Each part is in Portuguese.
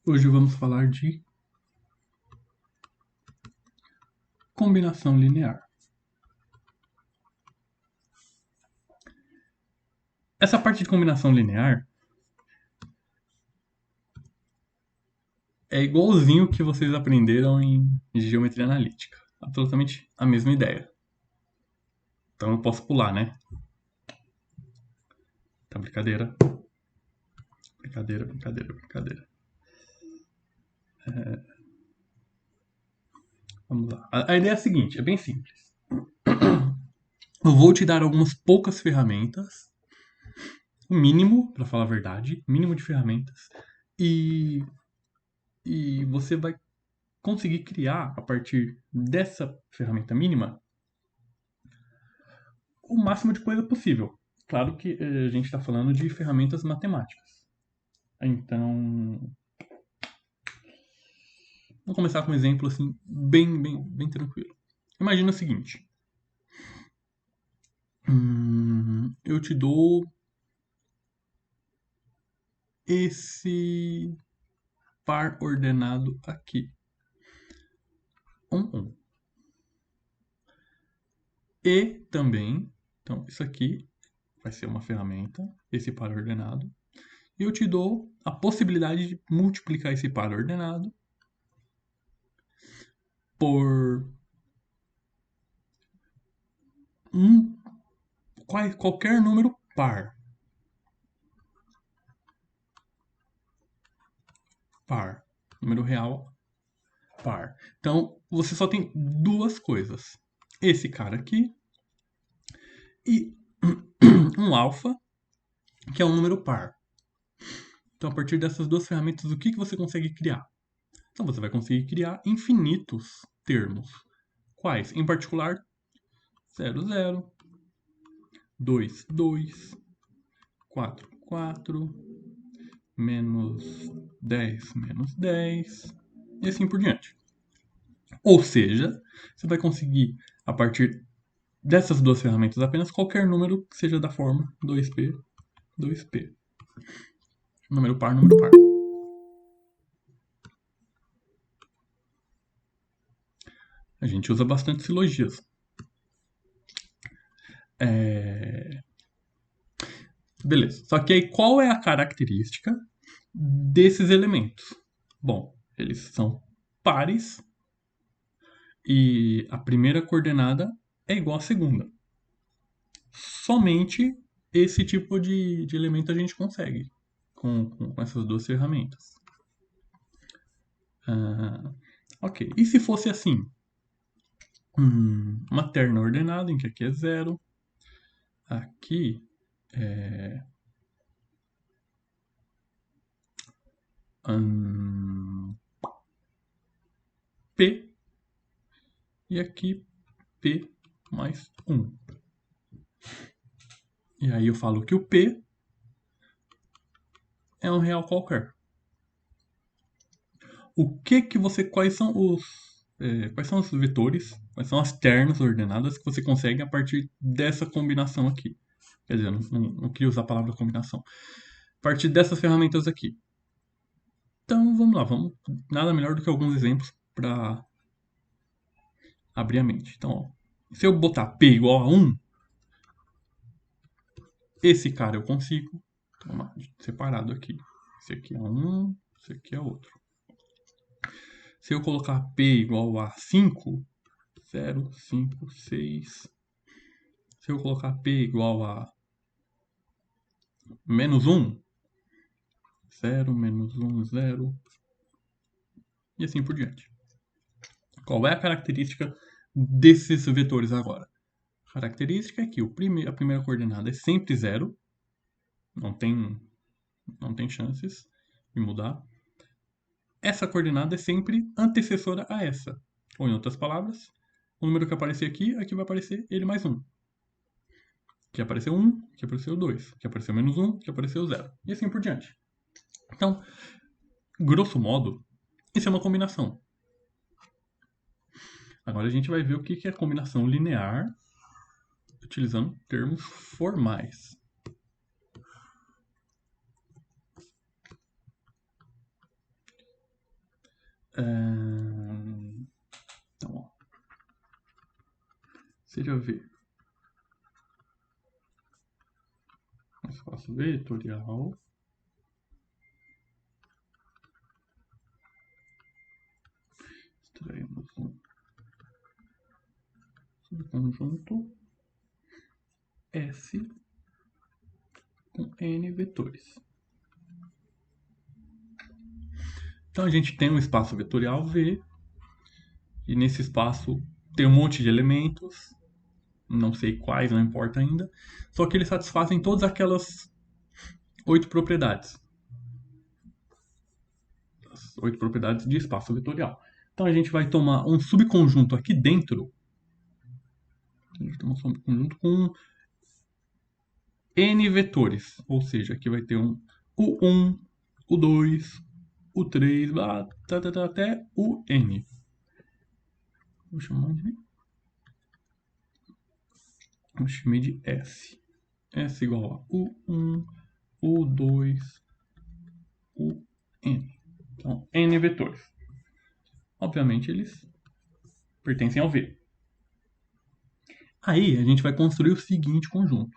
Hoje vamos falar de combinação linear. Essa parte de combinação linear é igualzinho que vocês aprenderam em geometria analítica. Absolutamente a mesma ideia. Então eu posso pular, né? Tá, brincadeira. Brincadeira. Vamos lá. A ideia é a seguinte, é bem simples. Eu vou te dar algumas poucas ferramentas, o mínimo, para falar a verdade, mínimo de ferramentas, e, e você vai conseguir criar, a partir dessa ferramenta mínima, o máximo de coisa possível. Claro que a gente está falando de ferramentas matemáticas. Então, vou começar com um exemplo assim, bem tranquilo. Imagina o seguinte: eu te dou esse par ordenado aqui, 1. E também, então isso aqui vai ser uma ferramenta, esse par ordenado. E eu te dou a possibilidade de multiplicar esse par ordenado por qualquer número par. Par. Número real, par. Então, você só tem duas coisas. Esse cara aqui e um alfa, que é um número par. Então, a partir dessas duas ferramentas, o que você consegue criar? Então, você vai conseguir criar infinitos termos. Quais? Em particular, 0, 2, 2, 4, 4, menos 10, e assim por diante. Ou seja, você vai conseguir, a partir dessas duas ferramentas apenas, qualquer número que seja da forma 2p, 2p. Número par, número par. A gente usa bastante silogias. Beleza. Só que aí qual é a característica desses elementos? Bom, eles são pares e a primeira coordenada é igual à segunda. Somente esse tipo de elemento a gente consegue com essas duas ferramentas. Ok. E se fosse assim? Uma terna ordenada, em que aqui é 0, aqui é P e aqui P mais 1. E aí eu falo que o P é um real qualquer. Quais são os vetores, quais são as ternas ordenadas que você consegue a partir dessa combinação aqui? Quer dizer, não queria usar a palavra combinação. A partir dessas ferramentas aqui. Então vamos lá, nada melhor do que alguns exemplos para abrir a mente. Então, ó, se eu botar P igual a 1, esse cara eu consigo. Então, separado aqui. Esse aqui é 1, esse aqui é outro. Se eu colocar P igual a 5, 0, 5, 6. Se eu colocar P igual a menos 1, 0, menos 1, 0. E assim por diante. Qual é a característica desses vetores agora? A característica é que a primeira coordenada é sempre 0. Não tem chances de mudar. Essa coordenada é sempre antecessora a essa. Ou, em outras palavras, o número que aparecer aqui vai aparecer ele mais 1. Que apareceu 1, que apareceu 2, que apareceu menos 1, que apareceu 0. E assim por diante. Então, grosso modo, isso é uma combinação. Agora a gente vai ver o que é combinação linear utilizando termos formais. Então, ó. Seja V. Espaço vetorial. Extraímos um subconjunto S com N vetores. Então a gente tem um espaço vetorial V, e nesse espaço tem um monte de elementos, não sei quais, não importa ainda, só que eles satisfazem todas aquelas 8 propriedades. As 8 propriedades de espaço vetorial. Então a gente vai tomar um subconjunto aqui dentro. A gente toma um subconjunto com N vetores, ou seja, aqui vai ter um U1, U2, U3, até o N. Vou chamar de... Eu chamei de S. S igual a U1, U2, UN. Então, N vetores. Obviamente, eles pertencem ao V. Aí, a gente vai construir o seguinte conjunto.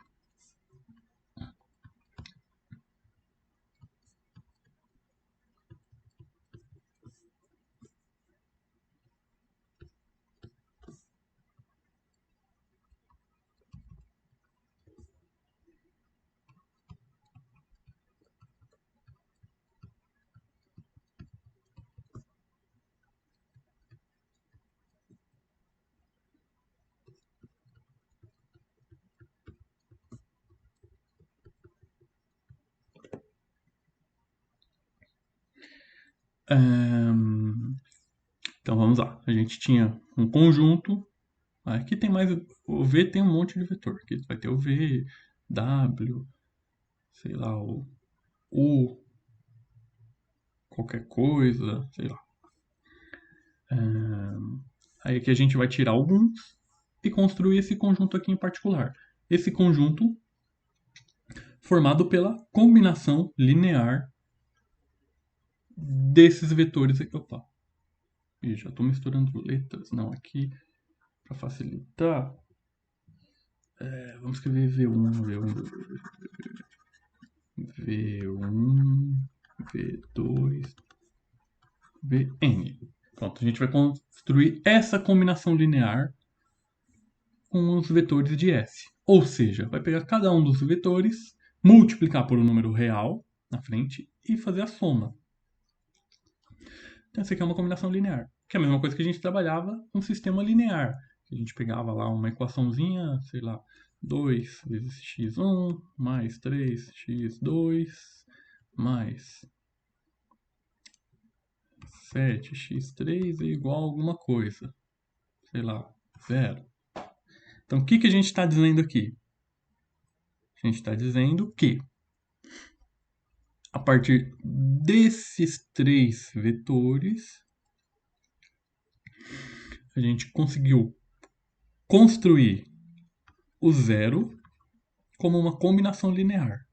Então, vamos lá. A gente tinha um conjunto. Aqui tem mais... O V tem um monte de vetor. Aqui vai ter o V, W, sei lá, o U, qualquer coisa, sei lá. Aí aqui a gente vai tirar alguns e construir esse conjunto aqui em particular. Esse conjunto formado pela combinação linear desses vetores aqui. Opa, e já estou misturando letras, não, aqui para facilitar. Vamos escrever V1, V1, V1, V2, Vn. Pronto, a gente vai construir essa combinação linear com os vetores de S. Ou seja, vai pegar cada um dos vetores, multiplicar por um número real na frente e fazer a soma. Então, essa aqui é uma combinação linear, que é a mesma coisa que a gente trabalhava com sistema linear. A gente pegava lá uma equaçãozinha, sei lá, 2 vezes x1 mais 3x2 mais 7x3 é igual a alguma coisa. Sei lá, 0. Então, o que a gente está dizendo aqui? A gente está dizendo que a partir desses 3 vetores, a gente conseguiu construir o zero como uma combinação linear.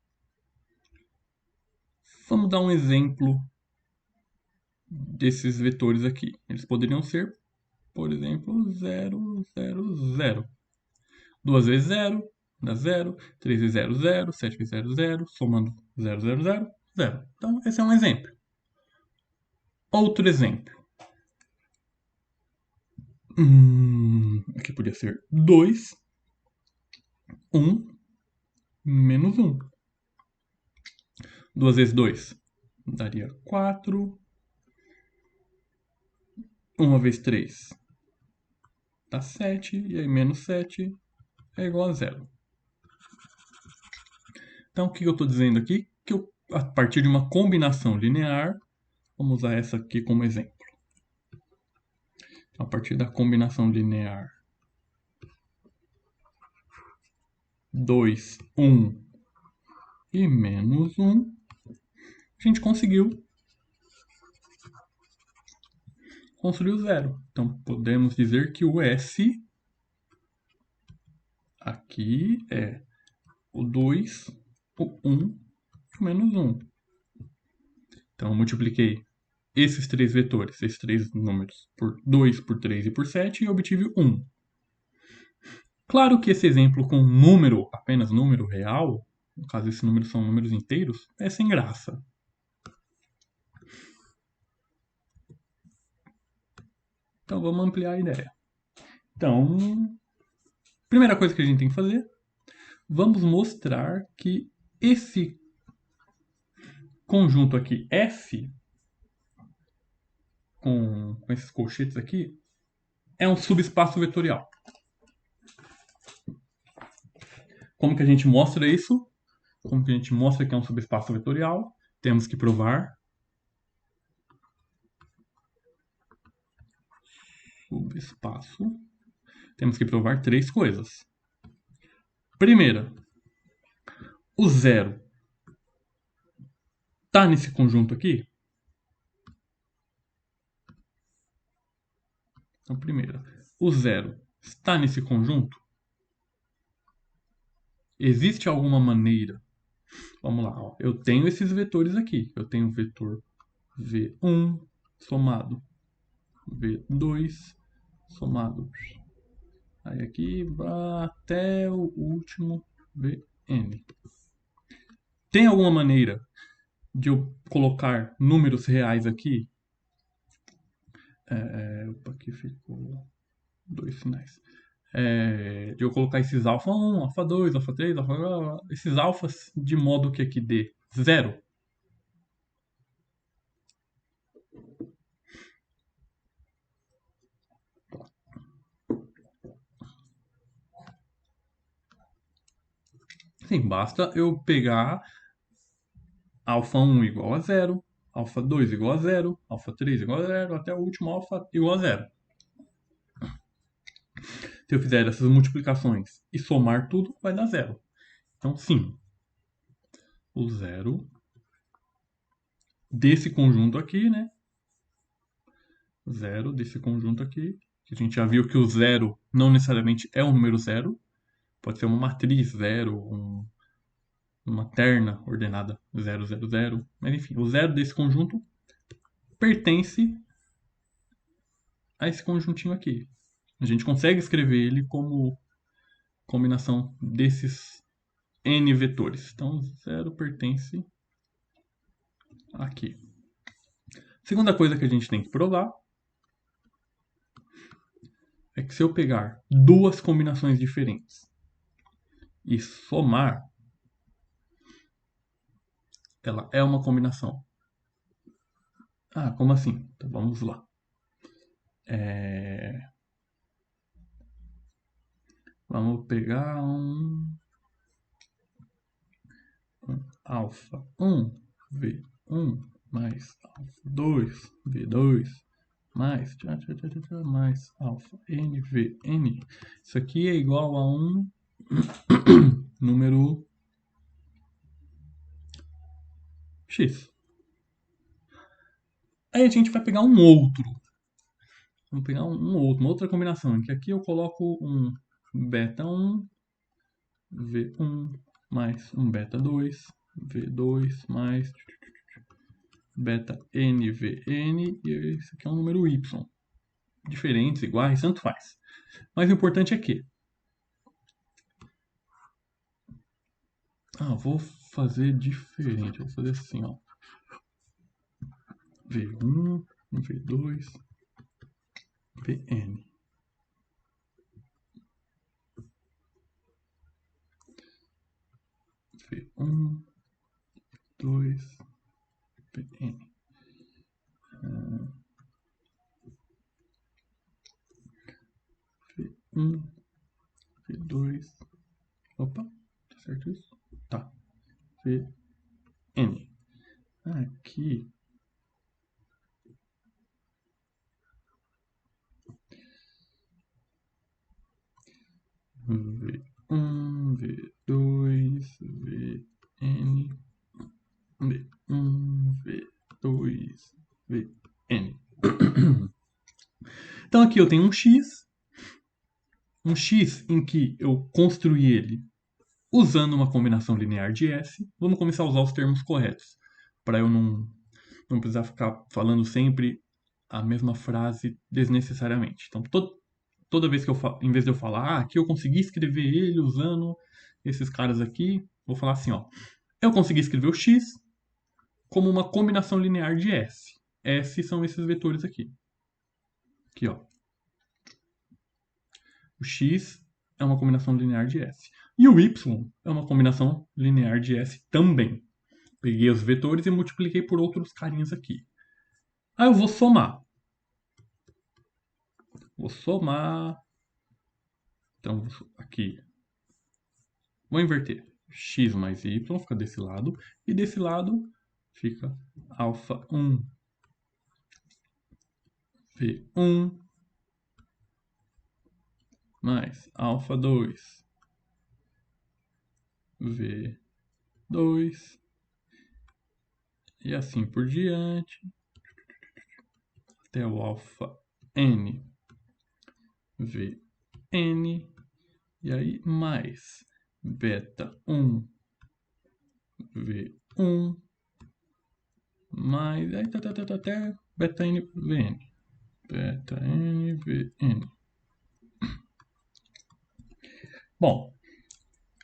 Vamos dar um exemplo desses vetores aqui. Eles poderiam ser, por exemplo, 0, 0, 0. 2 vezes 0 dá 0, 3 vezes 0, 0, 7 vezes 0, 0, somando 0, 0, 0, 0. Então, esse é um exemplo. Outro exemplo. Aqui podia ser 2, 1, menos 1. 2 vezes 2 daria 4. 1 vezes 3 dá 7. E aí menos 7 é igual a 0. Então, o que eu estou dizendo aqui? Que a partir de uma combinação linear, vamos usar essa aqui como exemplo. A partir da combinação linear 2, 1 e menos 1, a gente conseguiu construir o zero. Então, podemos dizer que o S aqui é o 2, o 1 e o menos 1. Então, eu multipliquei esses três vetores, esses três números, por 2, por 3 e por 7, e obtive 1. Claro que esse exemplo com número, apenas número real, no caso esses números são números inteiros, é sem graça. Então vamos ampliar a ideia. Então, primeira coisa que a gente tem que fazer, vamos mostrar que esse conjunto aqui F, com esses colchetes aqui, é um subespaço vetorial. Como que a gente mostra isso? Como que a gente mostra que é um subespaço vetorial? Temos que provar subespaço. Temos que provar três coisas. Primeira, o zero está nesse conjunto aqui? Então, primeira, o zero está nesse conjunto? Existe alguma maneira? Vamos lá, ó. Eu tenho esses vetores aqui. Eu tenho o vetor V1 somado V2 somado aí aqui até o último Vn. Tem alguma maneira de eu colocar números reais aqui? Opa, aqui ficou dois sinais. De eu colocar esses alfa 1, alfa 2, alfa 3, esses alfas de modo que aqui dê zero. Sim, basta eu pegar alfa 1 igual a zero, alfa 2 igual a zero, alfa 3 igual a zero, até o último alfa igual a zero. Se eu fizer essas multiplicações e somar tudo, vai dar zero. Então, sim, o zero desse conjunto aqui, né? Zero desse conjunto aqui, que a gente já viu que o zero não necessariamente é um número zero, pode ser uma matriz zero, uma terna ordenada 0, 0, 0, mas enfim, o zero desse conjunto pertence a esse conjuntinho aqui. A gente consegue escrever ele como combinação desses n vetores. Então, 0 pertence aqui. Segunda coisa que a gente tem que provar é que se eu pegar duas combinações diferentes e somar, ela é uma combinação. Ah, como assim? Então vamos lá. Vamos pegar um alfa 1 V1 mais alfa 2 V2 mais alfa n Vn. Isso aqui é igual a um número x. Aí a gente vai pegar um outro. Vamos pegar uma outra combinação, que aqui eu coloco um beta 1 V1 mais um beta 2 V2 mais beta NVN, e esse aqui é um número y. Diferentes, iguais, tanto faz. Mas o importante é que vou fazer diferente, vou fazer assim, ó. V1, V2, Vn. V1, 2, Vn. V1, V2. Opa, tá certo isso? Tá. Vn. Aqui. V1, V2, Vn. V1, V2, Vn. Então aqui eu tenho um x em que eu construí ele usando uma combinação linear de S. Vamos começar a usar os termos corretos, para eu não não precisar ficar falando sempre a mesma frase desnecessariamente. Então, toda vez que em vez de eu falar, aqui eu consegui escrever ele usando esses caras aqui, vou falar assim, ó. Eu consegui escrever o x como uma combinação linear de S. S são esses vetores aqui. Aqui, ó. O x é uma combinação linear de S. E o y é uma combinação linear de S também. Peguei os vetores e multipliquei por outros carinhas aqui. Aí eu vou somar. Vou somar. Então, aqui. Vou inverter. X mais y fica desse lado. E desse lado fica alfa 1 V1 mais alfa 2 V2 e assim por diante até o alfa n Vn e aí mais beta 1 V1 mais aí até beta n Vn. Beta n Vn. Bom,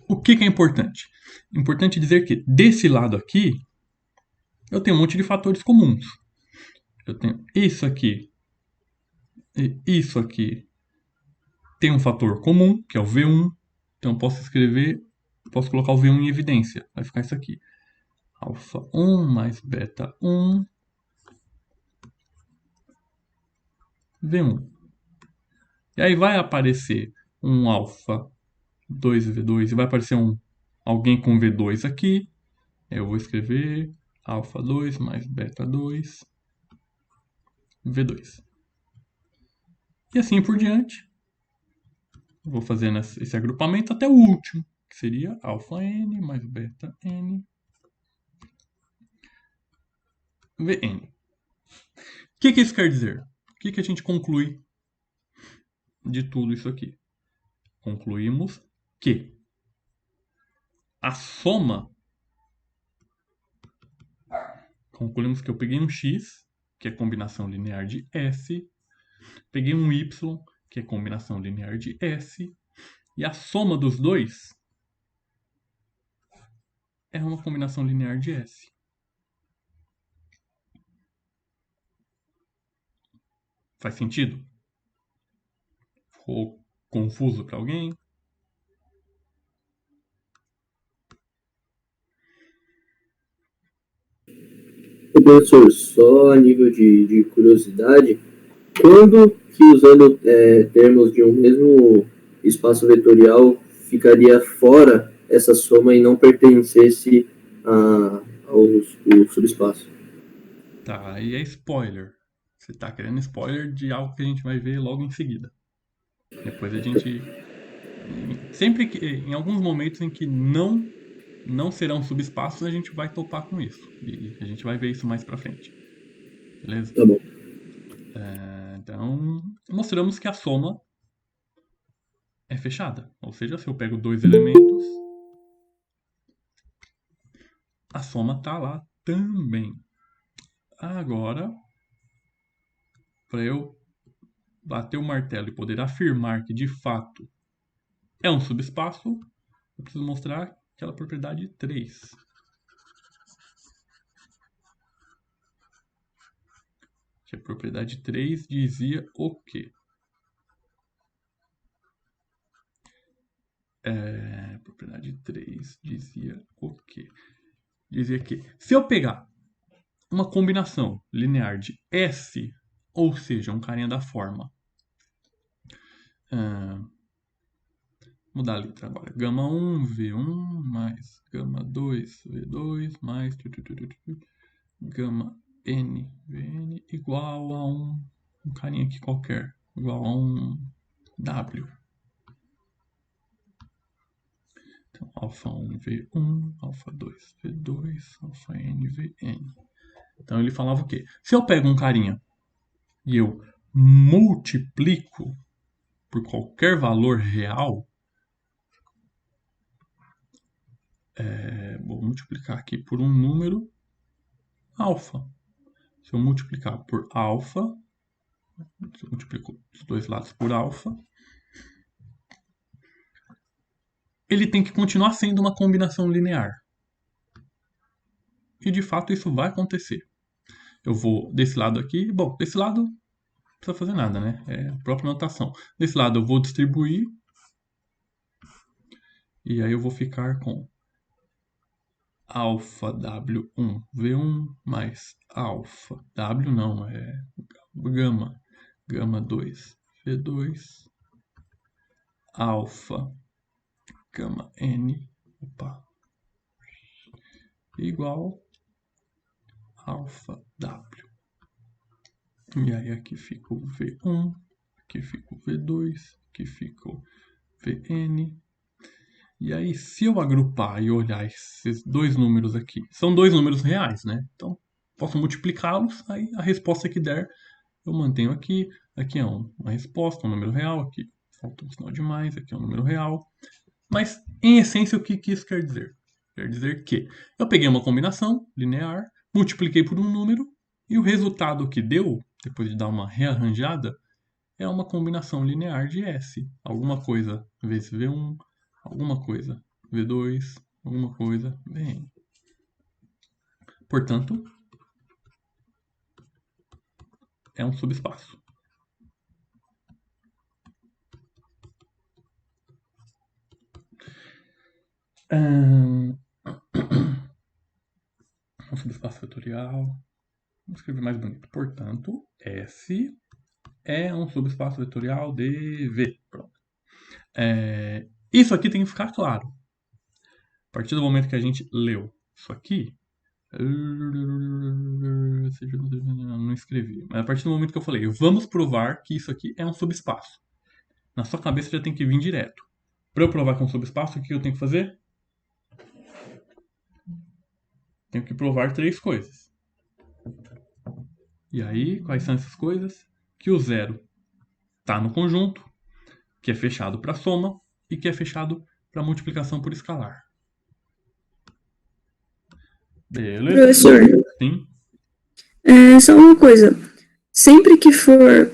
o que é importante? Importante dizer que desse lado aqui eu tenho um monte de fatores comuns. Eu tenho isso aqui e isso aqui. Tem um fator comum, que é o V1. Então eu posso colocar o V1 em evidência. Vai ficar isso aqui. Alfa 1 mais beta 1 V1. E aí vai aparecer um alfa 2V2 e vai aparecer alguém com V2 aqui. Eu vou escrever alfa 2 mais beta 2 V2. E assim por diante. Vou fazendo esse agrupamento até o último, que seria alfa n mais beta n Vn. O que isso quer dizer? O que a gente conclui de tudo isso aqui? Concluímos que a soma. Concluímos que eu peguei um x, que é combinação linear de S, peguei um y, que é combinação linear de S, e a soma dos dois é uma combinação linear de S. Faz sentido? Ficou confuso para alguém? Professor, só a nível de curiosidade, quando que usando termos de um mesmo espaço vetorial ficaria fora essa soma e não pertencesse ao subespaço? Tá, e é spoiler. Você tá querendo spoiler de algo que a gente vai ver logo em seguida. Depois a gente. Sempre que. Em alguns momentos em que não serão subespaços, a gente vai topar com isso. E a gente vai ver isso mais pra frente. Beleza? Tá bom. Então, mostramos que a soma é fechada. Ou seja, se eu pego dois elementos, a soma tá lá também. Agora, para eu bater o martelo e poder afirmar que de fato é um subespaço, eu preciso mostrar aquela propriedade 3. Que a propriedade 3 dizia o quê? A propriedade 3 dizia o quê? Dizia que se eu pegar uma combinação linear de S, ou seja, um carinha da forma. Mudar a letra agora. Gama 1, V1, mais gama 2, V2, mais gama N, Vn, igual a um carinha aqui qualquer. Igual a um W. Então, alfa 1, V1, alfa 2, V2, alfa N, Vn. Então ele falava o quê? Se eu pego um carinha e eu multiplico por qualquer valor real, vou multiplicar aqui por um número alfa. Se eu multiplicar por alfa, se eu multiplico os dois lados por alfa, ele tem que continuar sendo uma combinação linear. E de fato isso vai acontecer. Eu vou desse lado aqui, bom, desse lado não precisa fazer nada, né? É a própria notação. Desse lado eu vou distribuir, e aí eu vou ficar com alfa W1 V1 mais alfa W não, é gama, gama 2 V2, alfa, gama N, opa, igual alfa W. E aí aqui fica o V1, aqui fica o V2, aqui fica o Vn. E aí, se eu agrupar e olhar esses dois números aqui, são dois números reais, né? Então, posso multiplicá-los, aí a resposta que der, eu mantenho aqui. Aqui é uma resposta, um número real, aqui falta um sinal de mais, aqui é um número real. Mas, em essência, o que isso quer dizer? Quer dizer que eu peguei uma combinação linear, multipliquei por um número, e o resultado que deu, depois de dar uma rearranjada, é uma combinação linear de S. Alguma coisa vezes V1, alguma coisa V2, alguma coisa Vn. Portanto, é um subespaço. Um subespaço vetorial. Vou escrever mais bonito. Portanto, S é um subespaço vetorial de V. Pronto. Isso aqui tem que ficar claro. A partir do momento que a gente leu isso aqui, não escrevi, mas a partir do momento que eu falei, vamos provar que isso aqui é um subespaço, na sua cabeça já tem que vir direto. Para eu provar que é um subespaço, o que eu tenho que fazer? Tenho que provar três coisas. E aí, quais são essas coisas? Que o zero está no conjunto, que é fechado para soma e que é fechado para multiplicação por escalar. Beleza? Professor, Sim. só uma coisa. Sempre que for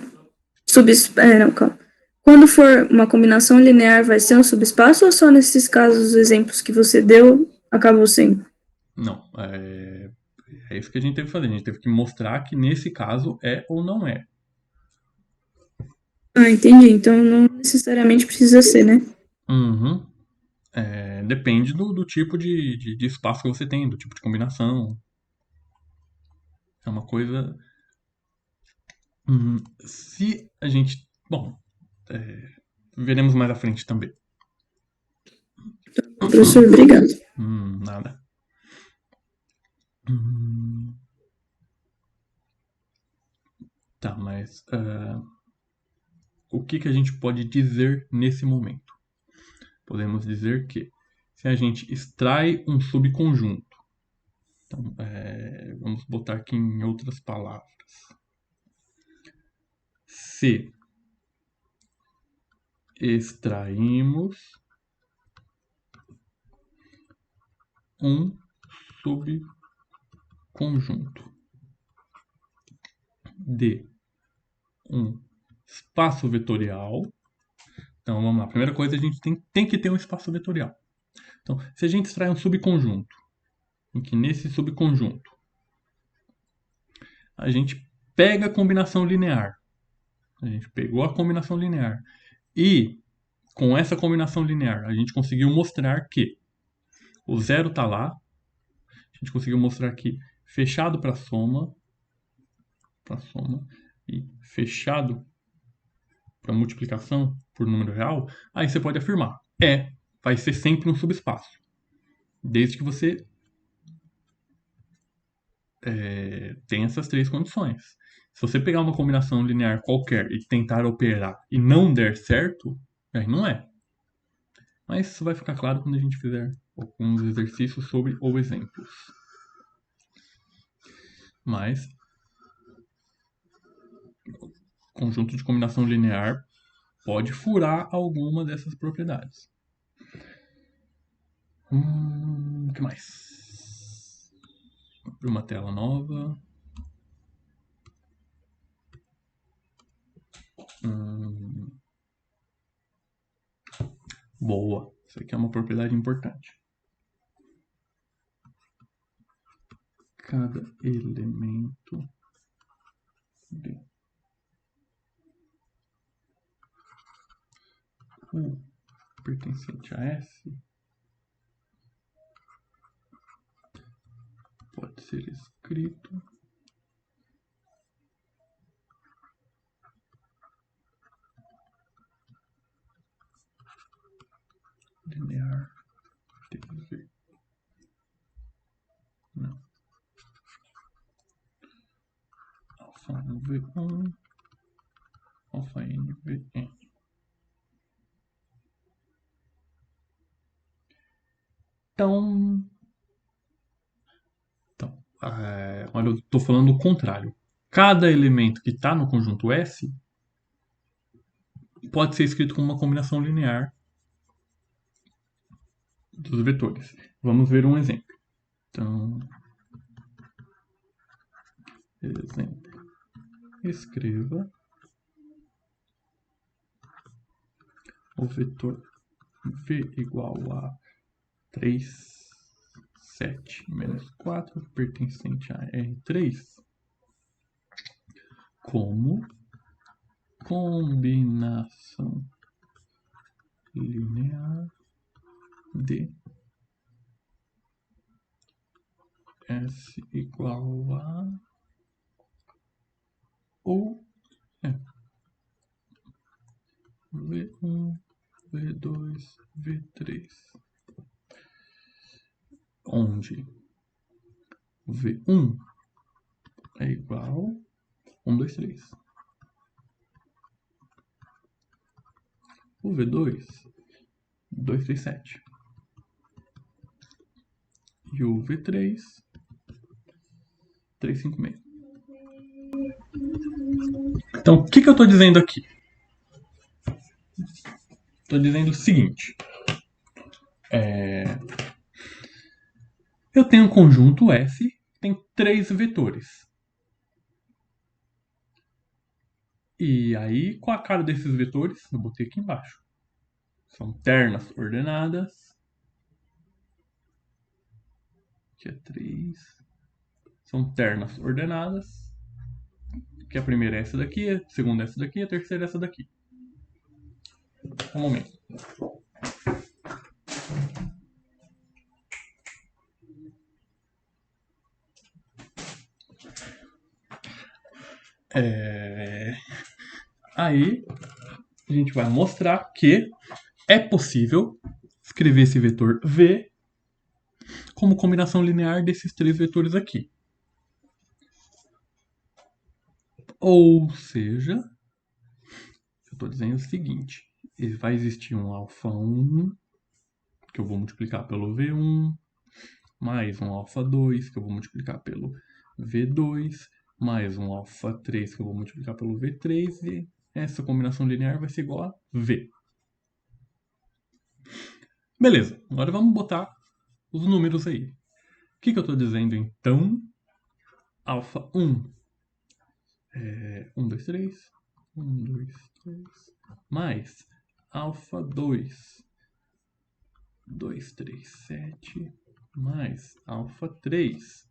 não, calma. Quando for uma combinação linear, vai ser um subespaço ou só nesses casos, os exemplos que você deu, acabou sendo? Não, é isso que a gente teve que fazer. A gente teve que mostrar que nesse caso é ou não é. Ah, entendi. Então não necessariamente precisa ser, né? Uhum. Depende do tipo de espaço que você tem, do tipo de combinação. É uma coisa. Se a gente. Bom, veremos mais à frente também. Professor, obrigado. Nada. Tá, mas o que a gente pode dizer nesse momento? Podemos dizer que se a gente extrai um subconjunto, então, vamos botar aqui em outras palavras. Se extraímos um subconjunto de um espaço vetorial. Então vamos lá. Primeira coisa, a gente tem que ter um espaço vetorial. Então, se a gente extrai um subconjunto, em que nesse subconjunto a gente pega a combinação linear, a gente pegou a combinação linear e com essa combinação linear a gente conseguiu mostrar que o zero está lá, a gente conseguiu mostrar que fechado para soma e fechado para multiplicação por número real, aí você pode afirmar, vai ser sempre um subespaço, desde que você tenha essas três condições. Se você pegar uma combinação linear qualquer e tentar operar e não der certo, aí não é. Mas isso vai ficar claro quando a gente fizer alguns exercícios sobre ou exemplos. Mas conjunto de combinação linear pode furar alguma dessas propriedades. O que mais? Abrir uma tela nova. Boa. Isso aqui é uma propriedade importante. Cada elemento de U pertencente a S pode ser escrito linear de V. Não. Alfa V1, alfa N Vn. Então, olha, eu estou falando o contrário. Cada elemento que está no conjunto S pode ser escrito como uma combinação linear dos vetores. Vamos ver um exemplo. Então, exemplo. Escreva o vetor V igual a 3, 7, menos 4, pertencente a R3, como combinação linear de S igual a ou V1, V2, V3, onde V1 é igual 1, 2, 3. O V2, 2, 3, 7. E o V3, 3, 5, 6. Então, o que eu estou dizendo aqui? Estou dizendo o seguinte. Eu tenho um conjunto S que tem 3 vetores. E aí, qual a cara desses vetores? Eu botei aqui embaixo. São ternas ordenadas. Aqui é 3. São ternas ordenadas. Que a primeira é essa daqui, a segunda é essa daqui, a terceira é essa daqui. Um momento. Aí, a gente vai mostrar que é possível escrever esse vetor V como combinação linear desses 3 vetores aqui. Ou seja, eu estou dizendo o seguinte, vai existir um alfa 1, que eu vou multiplicar pelo V1, mais um alfa 2, que eu vou multiplicar pelo V2, mais um alfa 3, que eu vou multiplicar pelo V3, e essa combinação linear vai ser igual a V. Beleza, agora vamos botar os números aí. O que eu estou dizendo então? Alfa 1 é 1, 2, 3, 1, 2, 3, mais alfa 2, 2, 3, 7, mais alfa 3,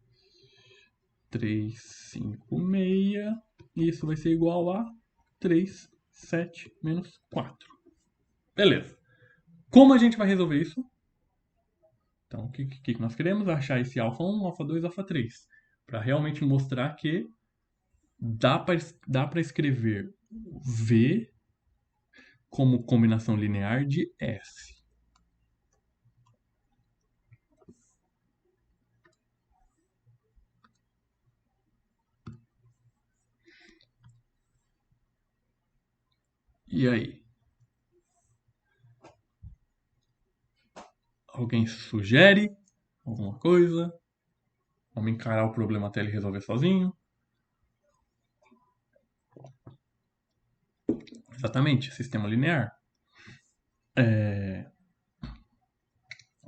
3, 5, 6, e isso vai ser igual a 3, 7, menos 4. Beleza. Como a gente vai resolver isso? Então, o que nós queremos? Achar esse alfa 1, alfa 2, alfa 3. Para realmente mostrar que dá para escrever V como combinação linear de S. E aí? Alguém sugere alguma coisa? Vamos encarar o problema até ele resolver sozinho? Exatamente, sistema linear.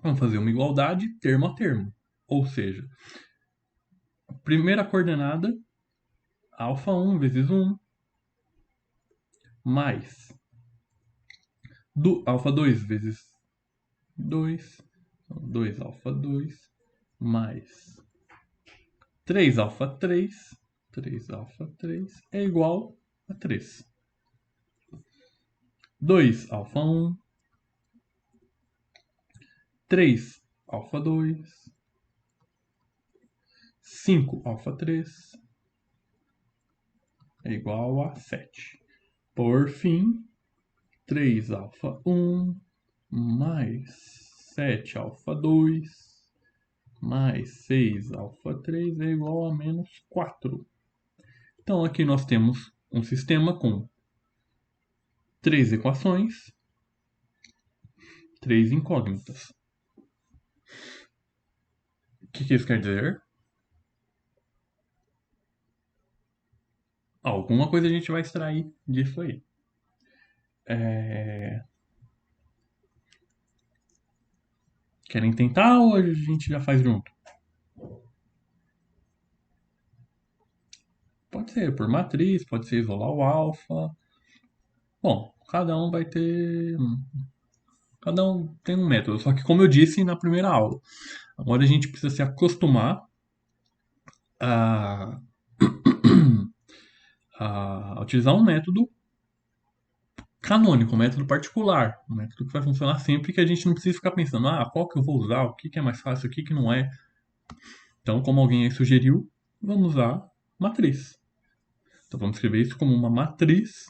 Vamos fazer uma igualdade termo a termo. Ou seja, a primeira coordenada, alfa 1 vezes 1, mais do alfa 2 vezes 2, então 2 alfa 2, mais 3 alfa 3, 3 alfa 3 é igual a 3. 2 alfa 1, 3 alfa 2, 5 alfa 3 é igual a 7. Por fim, 3 alfa 1 mais 7 alfa 2 mais 6 alfa 3 é igual a menos 4. Então aqui nós temos um sistema com 3 equações, 3 incógnitas. O que isso quer dizer? Alguma coisa a gente vai extrair disso aí. Querem tentar ou a gente já faz junto? Pode ser por matriz, pode ser isolar o alfa. Bom, cada um vai ter. Cada um tem um método. Só que, como eu disse na primeira aula, agora a gente precisa se acostumar a, a utilizar um método canônico, um método particular, um método que vai funcionar sempre, que a gente não precisa ficar pensando, qual que eu vou usar, o que é mais fácil, o que não é. Então, como alguém aí sugeriu, vamos usar matriz. Então, vamos escrever isso como uma matriz.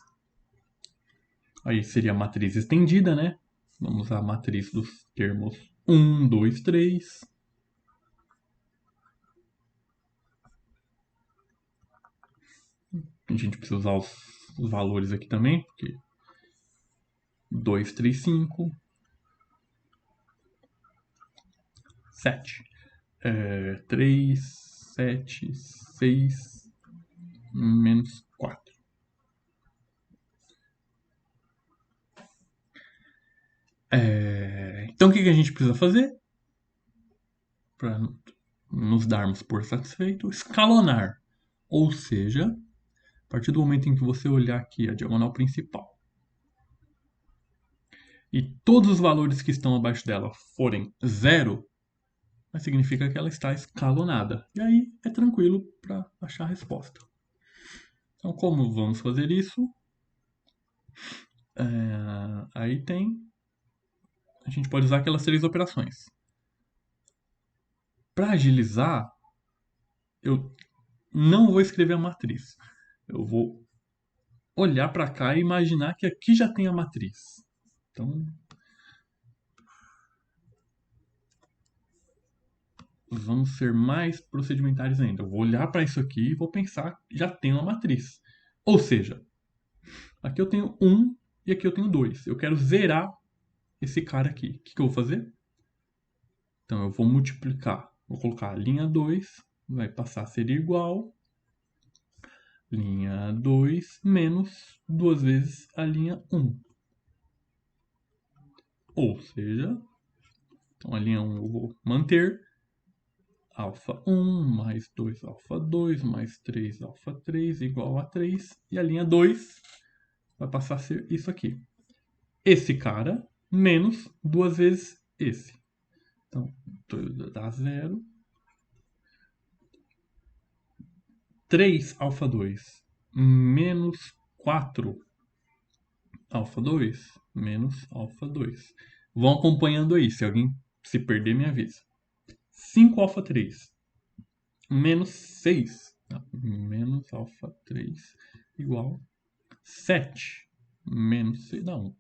Aí seria a matriz estendida, né? Vamos usar a matriz dos termos 1, 2, 3. A gente precisa usar os valores aqui também, porque 2, 3, 5, 7. 3, 7, 6, menos 4. Então o que a gente precisa fazer? Para nos darmos por satisfeito, escalonar. Ou seja, a partir do momento em que você olhar aqui a diagonal principal e todos os valores que estão abaixo dela forem zero, mas significa que ela está escalonada. E aí é tranquilo para achar a resposta. Então, como vamos fazer isso? Aí a gente pode usar aquelas 3 operações. Para agilizar, eu não vou escrever a matriz. Eu vou olhar para cá e imaginar que aqui já tem a matriz. Então, vamos ser mais procedimentais ainda. Eu vou olhar para isso aqui e vou pensar que já tem uma matriz. Ou seja, aqui eu tenho 1 e aqui eu tenho 2. Eu quero zerar esse cara aqui. O que eu vou fazer? Então eu vou multiplicar. Vou colocar a linha 2, vai passar a ser igual linha 2 menos 2 vezes a linha 1. Ou seja, então a linha 1 eu vou manter. Alfa 1 mais 2 alfa 2 mais 3 alfa 3 igual a 3. E a linha 2 vai passar a ser isso aqui. Esse cara menos 2 vezes esse. Então, 2 dá 0. 3 alfa 2 menos 4 alfa 2 menos alfa 2. Vão acompanhando aí. Se alguém se perder, me avisa. 5 alfa 3 menos 6. Menos alfa 3 igual 7 menos 6 dá 1.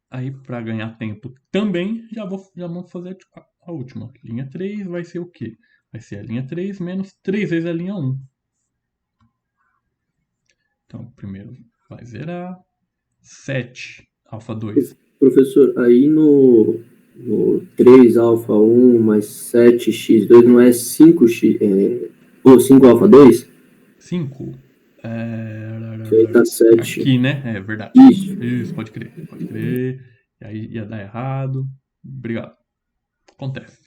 Aí, para ganhar tempo também, já vamos fazer a última. Linha 3 vai ser o quê? Vai ser a linha 3 menos 3 vezes a linha 1. Então, primeiro vai zerar. 7 alfa 2. Professor, aí no 3 alfa 1 mais 7x2 não é 5x, ou 5 alfa 2? 5. Que aí tá 7. Aqui, né? É verdade. Isso, pode crer. E aí ia dar errado. Obrigado. Acontece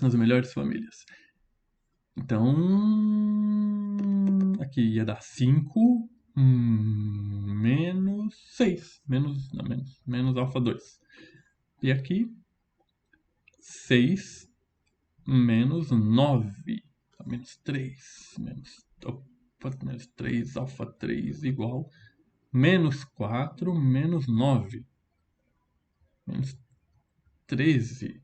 nas melhores famílias. Então, aqui ia dar 5 menos 6. Menos alfa 2. E aqui, 6 menos 9. Menos 3. Menos 3 alfa 3 igual menos 4 menos 9. Menos 13.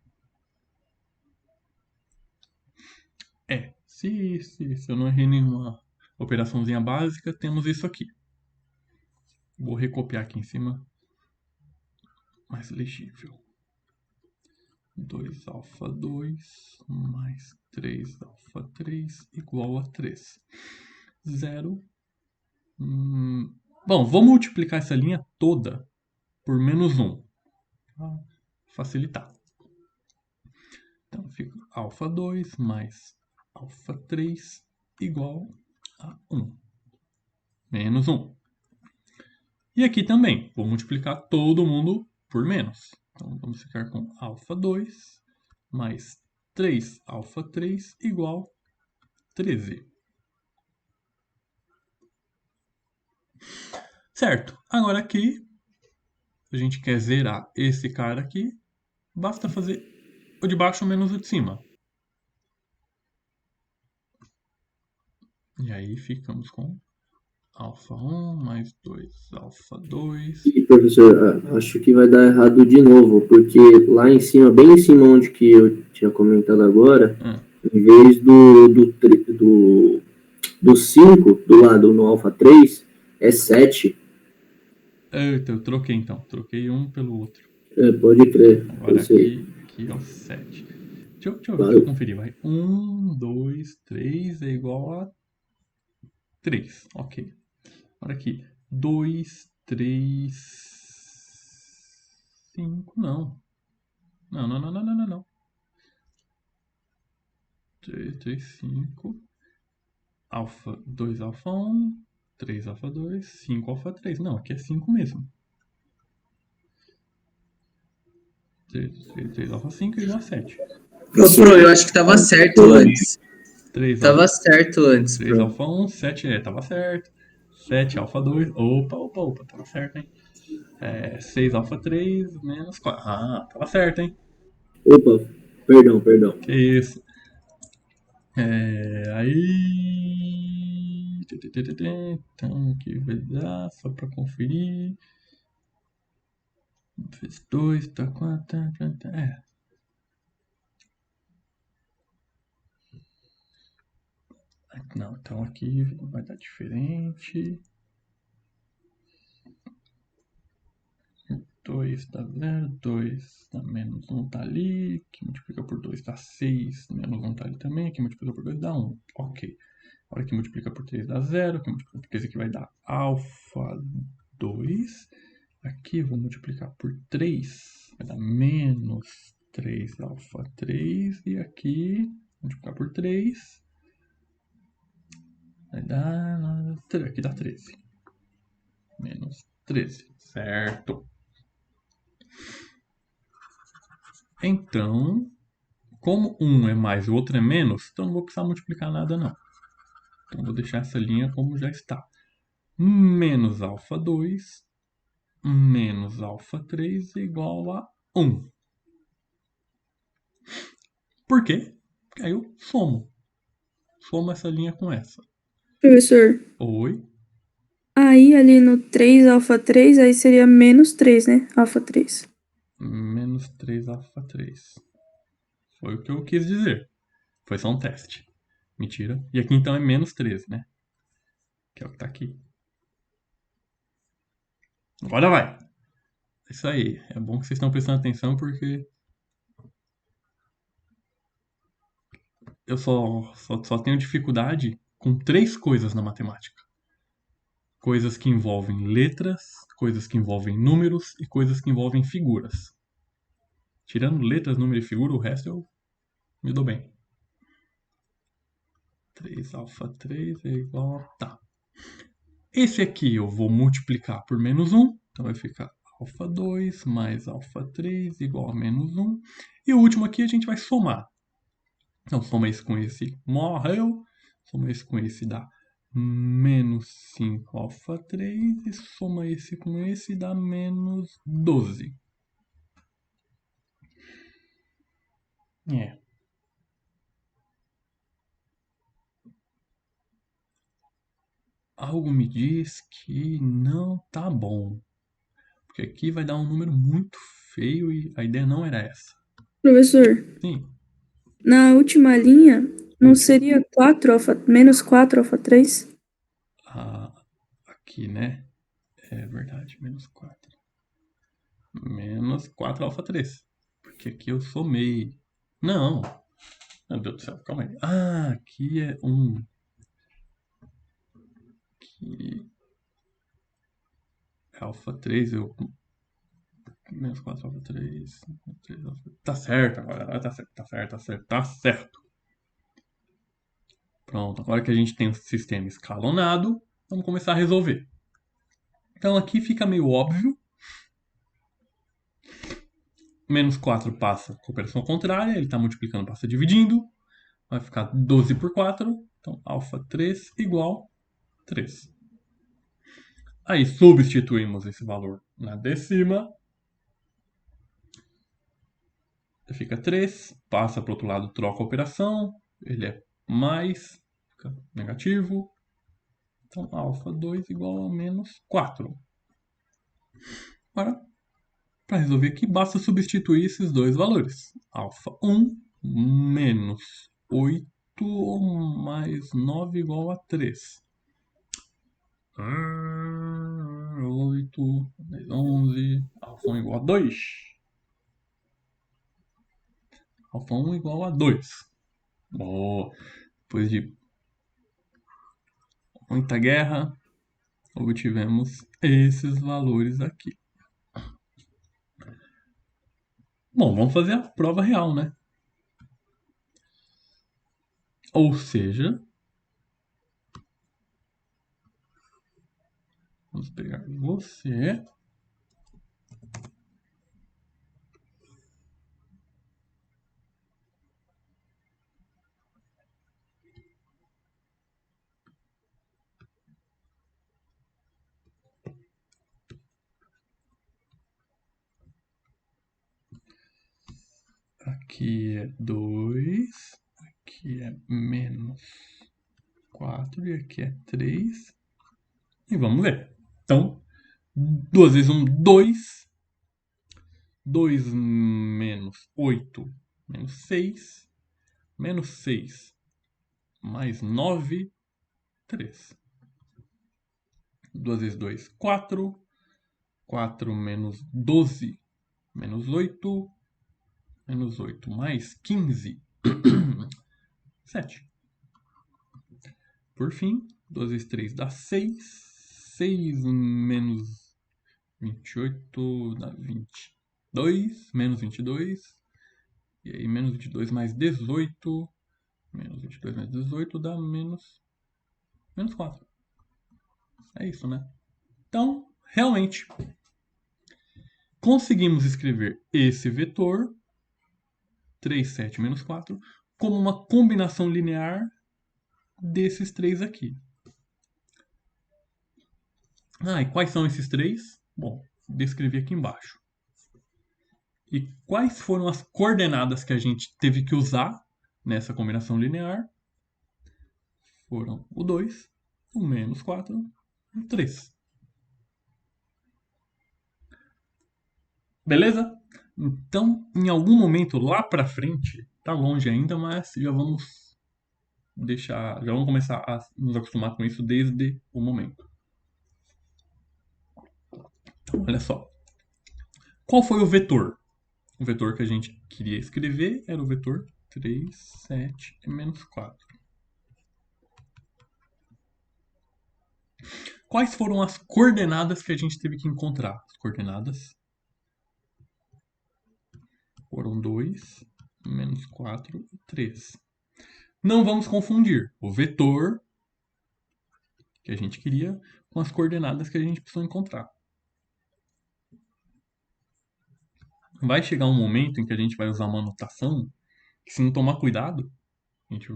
Se eu não errei nenhuma operaçãozinha básica, temos isso aqui. Vou recopiar aqui em cima, mais legível. 2 alfa 2 mais 3 alfa 3 igual a 3. 0. Bom, vou multiplicar essa linha toda por menos 1. Para facilitar. Então fica alfa 2 mais alfa 3 igual a 1. Menos 1. E aqui também, vou multiplicar todo mundo por menos. Então, vamos ficar com alfa 2 mais 3 alfa 3 igual 13. Certo. Agora aqui, a gente quer zerar esse cara aqui. Basta fazer o de baixo menos o de cima. E aí ficamos com alfa 1 mais 2 alfa 2. E, professor, acho que vai dar errado de novo, porque lá em cima, bem em cima onde que eu tinha comentado agora, em vez do 5, do lado no alfa 3, é 7. Eita, eu troquei então. Troquei um pelo outro. Pode crer. Agora aqui é o 7. Deixa eu ver, deixa eu conferir, vai. 1, 2, 3 é igual a 3. Ok. Agora aqui. 2, 3, 5. Não. Não. 3, 5. Alfa 2, alfa 1. 3, alfa 2. 5, alfa 3. Não, aqui é 5 mesmo. 3 alfa 5 igual a 7. Professor, eu acho que tava certo antes. 3 Tava certo antes, 3 alfa 1, 7, tava certo. 7 alfa 2, opa, tava certo, hein? 6 alfa 3 menos 4. Ah, tava certo, hein? Opa, perdão. Que isso. Aí... Então, aqui vai dar, só pra conferir. Vezes 2, tá 4, Não, então aqui vai dar diferente. 2 dá 0, 2 dá menos 1 tá ali, que multiplica por 2 dá 6, menos 1 tá ali também, que multiplica por 2 dá 1. Ok. Agora que multiplica por 3 dá 0, que multiplica por 3 aqui vai dar alfa 2. Aqui eu vou multiplicar por 3, vai dar menos 3 alfa 3. E aqui, multiplicar por 3, vai dar... Aqui dá 13. Menos 13, certo? Então, como um é mais e o outro é menos, então não vou precisar multiplicar nada não. Então vou deixar essa linha como já está. Menos alfa 2 menos alfa 3 é igual a 1. Por quê? Porque aí eu somo. Somo essa linha com essa. Professor, Oi? aí ali no 3 alfa 3, aí seria menos 3, né? Alfa 3. Menos 3 alfa 3. Foi o que eu quis dizer. Foi só um teste. Mentira. E aqui então é menos 13, né? Que é o que tá aqui. Agora vai. É isso aí. É bom que vocês estão prestando atenção porque eu só tenho dificuldade com 3 coisas na matemática. Coisas que envolvem letras, coisas que envolvem números e coisas que envolvem figuras. Tirando letras, número e figura, o resto eu me dou bem. 3 alfa 3 é igual a... Tá. Esse aqui eu vou multiplicar por menos 1. Então vai ficar alfa 2 mais alfa 3 igual a menos 1. E o último aqui a gente vai somar. Então, soma esse com esse, morreu. Soma esse com esse, dá menos 5 alfa 3. E soma esse com esse, dá menos 12. É. Algo me diz que não tá bom. Porque aqui vai dar um número muito feio e a ideia não era essa. Professor, Sim. na última linha, não seria 4 alfa, menos 4 alfa 3? Aqui, né? É verdade, menos 4. Menos 4 alfa 3. Porque aqui eu somei. Não. Meu Deus do céu, calma aí. Aqui é 1. Aqui é alfa 3. Menos 4 alfa 3. 3 alfa... Tá certo agora. Tá certo. Pronto, agora que a gente tem o sistema escalonado, vamos começar a resolver. Então aqui fica meio óbvio. Menos 4 passa com operação contrária, ele está multiplicando, passa dividindo. Vai ficar 12 por 4, então alfa 3 igual 3. Aí substituímos esse valor na decima. Fica 3, passa para o outro lado, troca a operação. Ele é mais, fica negativo. Então alfa 2 igual a menos 4. Agora, para resolver aqui, basta substituir esses dois valores. Alfa 1 menos 8 mais 9 igual a 3. 8, 10, 11. Alfa 1 igual a 2. Alfa 1 igual a 2. Boa. Depois de muita guerra, obtivemos esses valores aqui. Bom, vamos fazer a prova real, né? Ou seja, vamos pegar você. Aqui é 2. Aqui é menos 4. E aqui é 3. E vamos ver. Então, 2 vezes 1, 2. 2 menos 8, menos 6. Menos 6 mais 9, 3. 2 vezes 2, 4. 4 menos 12, menos 8. Menos 8 mais 15, 7. Por fim, 2 vezes 3 dá 6. 6 menos 28 dá 22. Menos 22. E aí, menos 22 mais 18. Menos 22 mais 18 dá menos 4. É isso, né? Então, realmente, conseguimos escrever esse vetor, 3, 7, menos 4, como uma combinação linear desses três aqui. E quais são esses três? Bom, descrevi aqui embaixo. E quais foram as coordenadas que a gente teve que usar nessa combinação linear? Foram o 2, o menos 4 e o 3. Beleza? Então, em algum momento lá pra frente, tá longe ainda, mas já vamos começar a nos acostumar com isso desde o momento. Então, olha só. Qual foi o vetor? O vetor que a gente queria escrever era o vetor 3, 7 e menos 4. Quais foram as coordenadas que a gente teve que encontrar? As coordenadas foram 2, menos 4 e 3. Não vamos confundir o vetor que a gente queria com as coordenadas que a gente precisou encontrar. Vai chegar um momento em que a gente vai usar uma notação que, se não tomar cuidado, A gente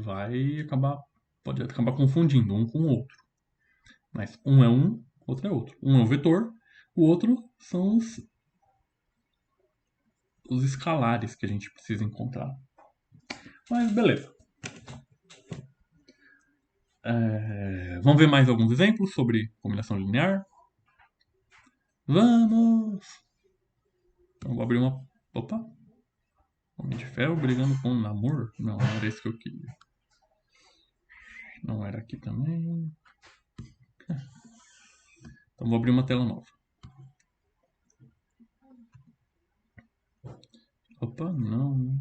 pode acabar confundindo um com o outro. Mas um é um, outro é outro. Um é o vetor, o outro são os escalares que a gente precisa encontrar. Mas beleza. Vamos ver mais alguns exemplos sobre combinação linear? Vamos! Então vou abrir uma... Opa! Homem de Ferro brigando com o Namor? Não, não era esse que eu queria. Não era aqui também. Então vou abrir uma tela nova. Opa, não.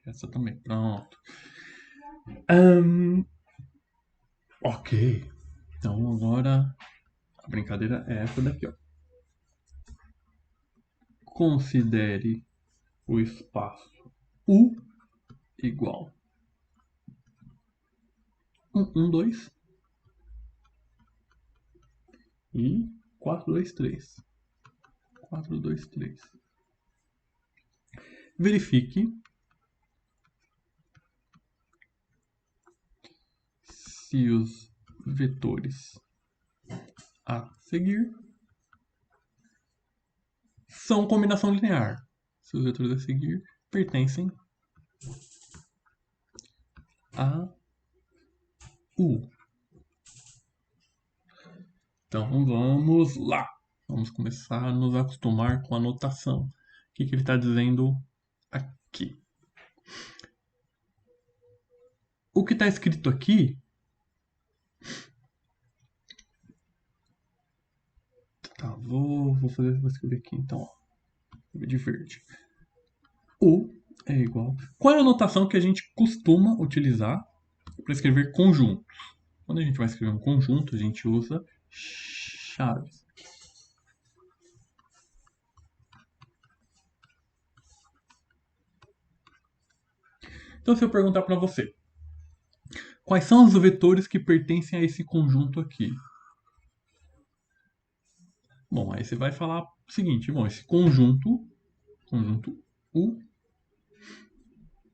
Essa também. Pronto. Ok. Então agora a brincadeira é essa daqui, ó. Considere o espaço U igual 1, 2 e 4, 2, 3. 4, 2, 3. Verifique se os vetores a seguir são combinação linear. Se os vetores a seguir pertencem a U. Então vamos lá. Vamos começar a nos acostumar com a notação. O que ele está dizendo aqui? O que está escrito aqui tá, vou escrever aqui então, ó. De verde. U é igual. Qual é a notação que a gente costuma utilizar para escrever conjuntos? Quando a gente vai escrever um conjunto, a gente usa chaves. Então, se eu perguntar para você, quais são os vetores que pertencem a esse conjunto aqui? Bom, aí você vai falar o seguinte, bom, esse conjunto U,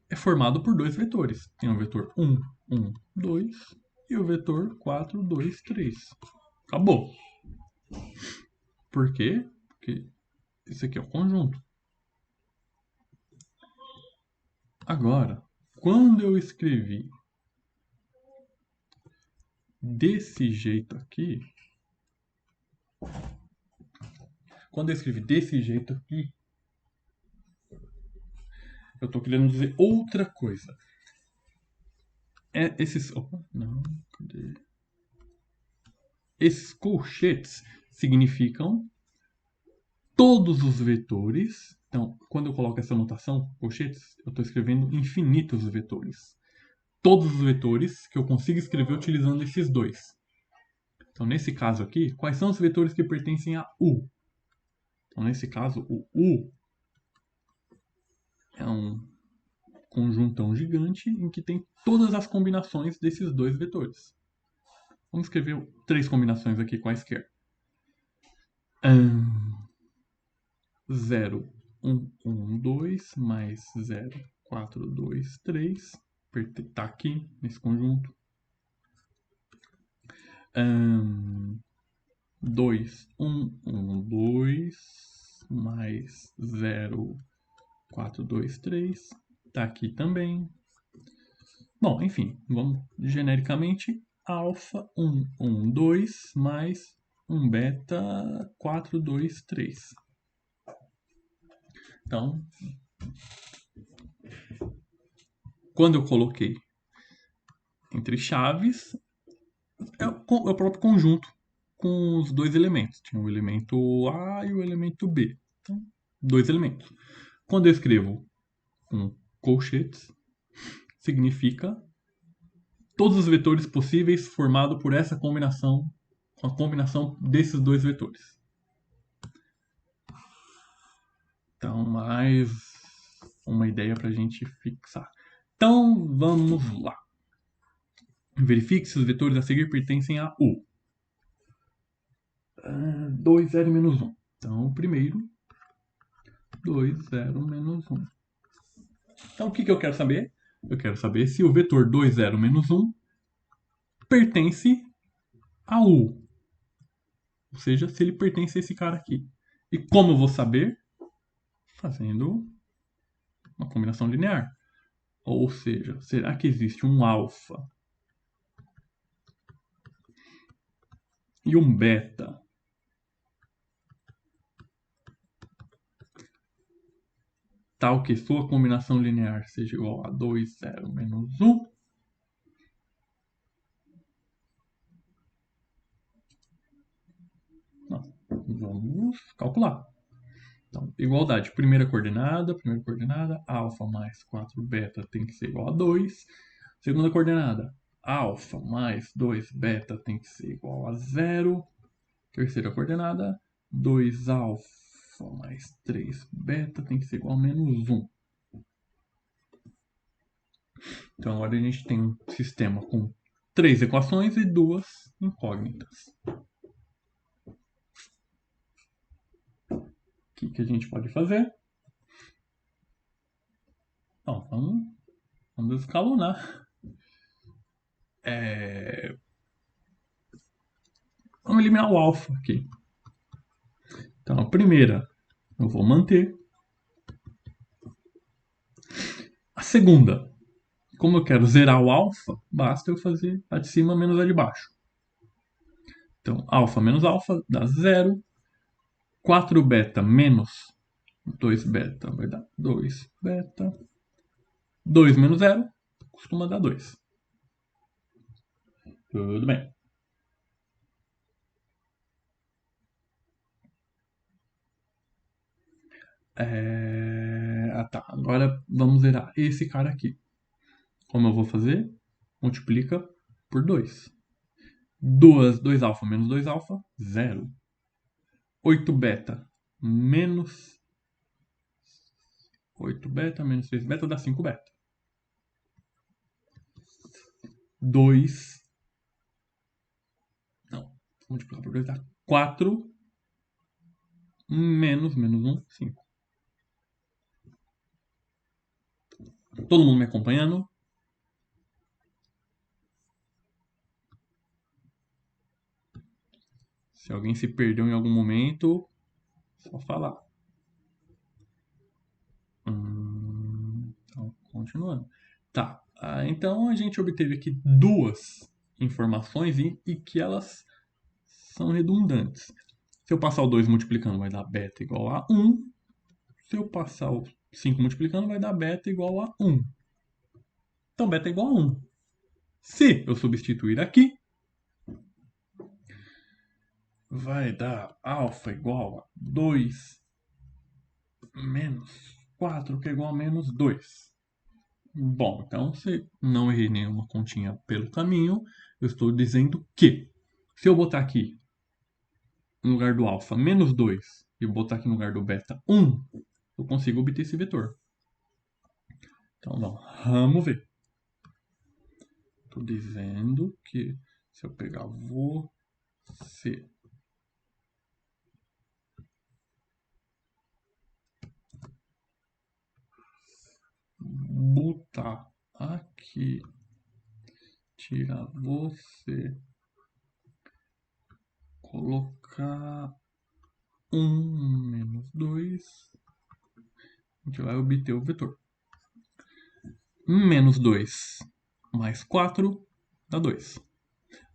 é formado por dois vetores. Tem o vetor 1, 1, 2 e o vetor 4, 2, 3. Acabou. Por quê? Porque esse aqui é o conjunto. Agora, quando eu escrevi desse jeito aqui, eu estou querendo dizer outra coisa. Esses colchetes significam todos os vetores. Então, quando eu coloco essa notação, colchetes, eu estou escrevendo infinitos vetores. Todos os vetores que eu consigo escrever utilizando esses dois. Então, nesse caso aqui, quais são os vetores que pertencem a U? Então, nesse caso, o U é um conjuntão gigante em que tem todas as combinações desses dois vetores. Vamos escrever 3 combinações aqui quaisquer. 0, 1, 1, 2 mais 0, 4, 2, 3. Está aqui nesse conjunto. 2, 1, 1, 2 mais 0, 4, 2, 3. Está aqui também. Bom, enfim, vamos genericamente. Alfa 1, 1, 2 mais 1 beta 4, 2, 3. Então, quando eu coloquei entre chaves, é o próprio conjunto com os dois elementos. Tinha o elemento A e o elemento B. Então, 2 elementos. Quando eu escrevo com colchetes, significa todos os vetores possíveis formados por essa combinação, com a combinação desses dois vetores. Então, mais uma ideia para a gente fixar. Então, vamos lá. Verifique se os vetores a seguir pertencem a U. 2, 0 menos 1. Então, o primeiro, 2, 0 menos 1. Então, o que eu quero saber? Eu quero saber se o vetor 2, 0, menos 1 pertence a U. Ou seja, se ele pertence a esse cara aqui. E como eu vou saber? Fazendo uma combinação linear. Ou seja, será que existe um alfa e um beta tal que sua combinação linear seja igual a 2, 0, menos 1? Não. Vamos calcular. Então, igualdade. Primeira coordenada, alfa mais 4 beta tem que ser igual a 2. Segunda coordenada, alfa mais 2 beta tem que ser igual a 0. Terceira coordenada, 2 alfa mais 3 beta tem que ser igual a menos 1. Então agora a gente tem um sistema com 3 equações e 2 incógnitas. O que a gente pode fazer? Então, vamos escalonar. Vamos eliminar o alfa aqui. Então, a primeira eu vou manter. A segunda, como eu quero zerar o alfa, basta eu fazer a de cima menos a de baixo. Então, alfa menos alfa dá 0. 4 beta menos 2 beta vai dar 2 beta. 2 menos 0 costuma dar 2. Tudo bem. Tá. Agora vamos zerar esse cara aqui. Como eu vou fazer? Multiplica por 2. 2 alfa menos 2 alfa, 0. 8 beta menos 8 beta menos 3 beta dá 5 beta. 2. Não. Multiplicar por 2 dá 4. Menos 1, 5. Todo mundo me acompanhando? Se alguém se perdeu em algum momento, só falar. Então, continuando. Tá. Então a gente obteve aqui duas informações e que elas são redundantes. Se eu passar o 2 multiplicando, vai dar beta igual a 1. Se eu passar o 5 multiplicando, vai dar beta igual a 1. Então, beta é igual a 1. Se eu substituir aqui, vai dar alfa igual a 2 menos 4, que é igual a menos 2. Bom, então se não errei nenhuma continha pelo caminho, eu estou dizendo que se eu botar aqui no lugar do alfa menos 2 e botar aqui no lugar do beta 1, eu consigo obter esse vetor. Então vamos ver. Estou dizendo que se eu pegar você botar aqui, tirar você, colocar 1 menos 2, a gente vai obter o vetor. Menos 2 mais 4 dá 2.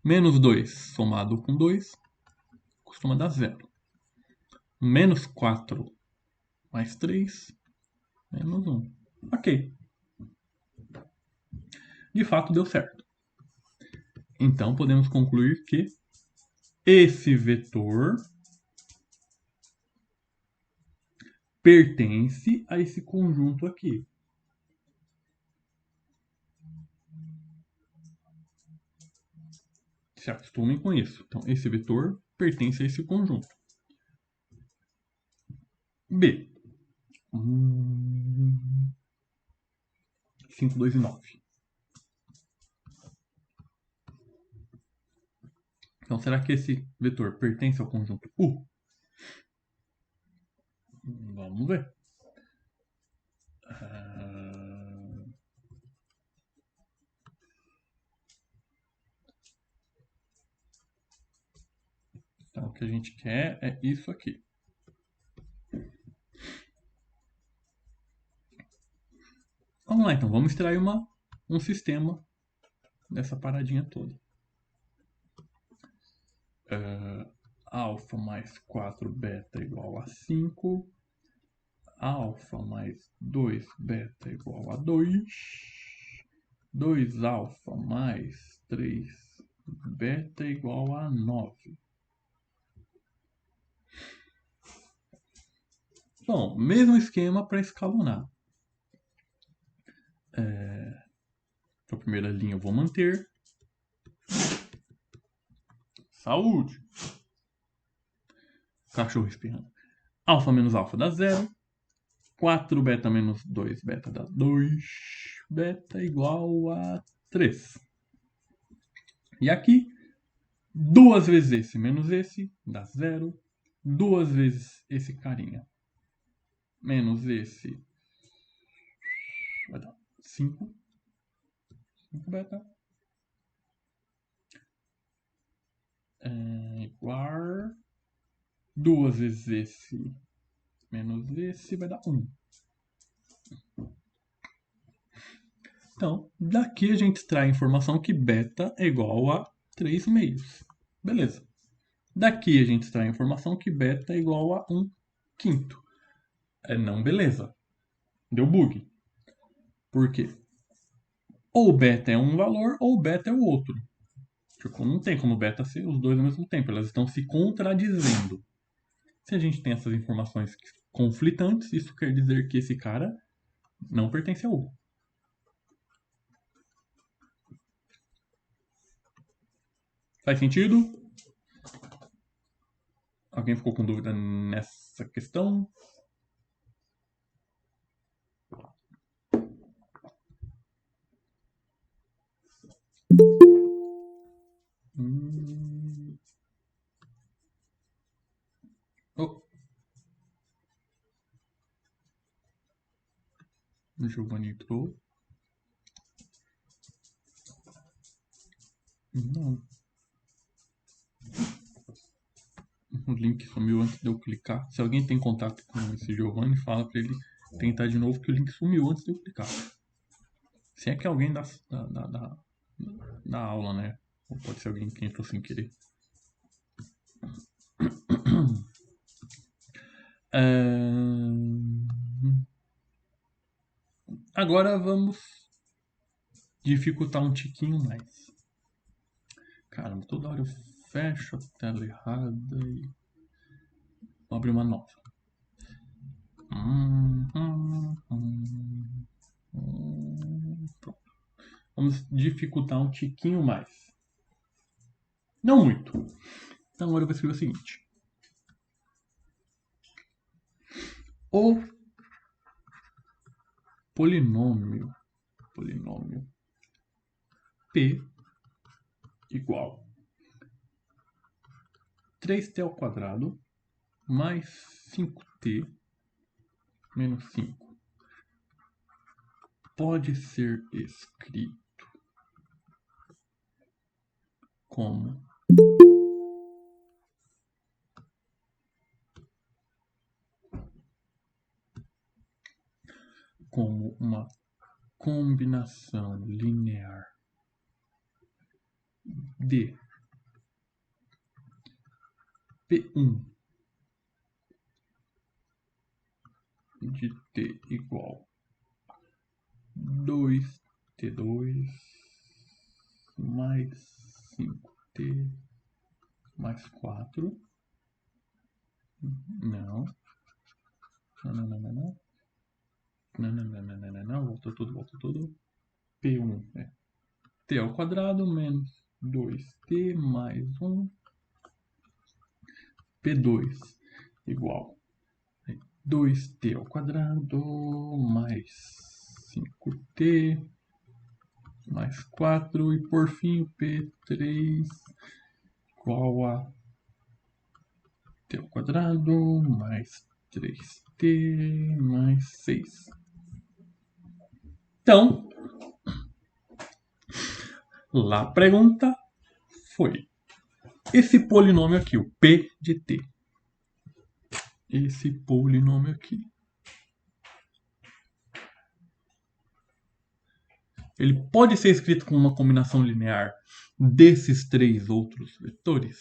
Menos 2 somado com 2 costuma dar 0. Menos 4 mais 3, menos 1. Ok. De fato, deu certo. Então, podemos concluir que esse vetor pertence a esse conjunto aqui. Se acostumem com isso. Então, esse vetor pertence a esse conjunto. B. 5, 2 e 9. Então, será que esse vetor pertence ao conjunto U? Vamos ver. que a gente quer é isso aqui. Vamos lá, então. Vamos extrair um sistema dessa paradinha toda. Alfa mais 4 beta igual a 5. Alfa mais 2 beta igual a 2. 2 alfa mais 3 beta igual a 9. Bom, mesmo esquema para escalonar. A primeira linha eu vou manter. Saúde! Cachorro espirrando. Alfa menos alfa dá 0. 4 beta menos 2 beta dá 2. Beta igual a 3. E aqui, 2 vezes esse menos esse dá 0. 2 vezes esse carinha menos esse vai dar 5. 5 beta. Igual 2 vezes esse menos esse vai dar 1. Então, daqui a gente extrai a informação que beta é igual a 3 meios. Beleza. Daqui a gente extrai a informação que beta é igual a 1 quinto. Não, beleza. Deu bug. Por quê? Ou beta é um valor ou beta é o outro. Tipo, não tem como beta ser os dois ao mesmo tempo. Elas estão se contradizendo. Se a gente tem essas informações conflitantes, isso quer dizer que esse cara não pertence a U. Faz sentido? Alguém ficou com dúvida nessa questão? Oh. O Giovanni entrou. Não. O link sumiu antes de eu clicar. Se alguém tem contato com esse Giovanni, fala pra ele tentar de novo que o link sumiu antes de eu clicar. Se é que é alguém da aula, né? Ou pode ser alguém que entrou sem querer. Agora vamos dificultar um tiquinho mais. Caramba, toda hora eu fecho a tela errada e vou abrir uma nova. Pronto. Vamos dificultar um tiquinho mais. Não muito. Então agora eu vou escrever o seguinte. O polinômio P igual 3t ao quadrado mais 5t menos 5 pode ser escrito como uma combinação linear de P1 de t igual 2t2 mais 5t mais 4. Não. Volta tudo. P1 é t ao quadrado menos 2t mais 1. P2 igual 2t ao quadrado mais 5t mais 4. E por fim o P3 igual a t ao quadrado mais 3t mais 6. Então, la pregunta foi: esse polinômio aqui, o P de t. Esse polinômio aqui. Ele pode ser escrito com uma combinação linear desses três outros vetores?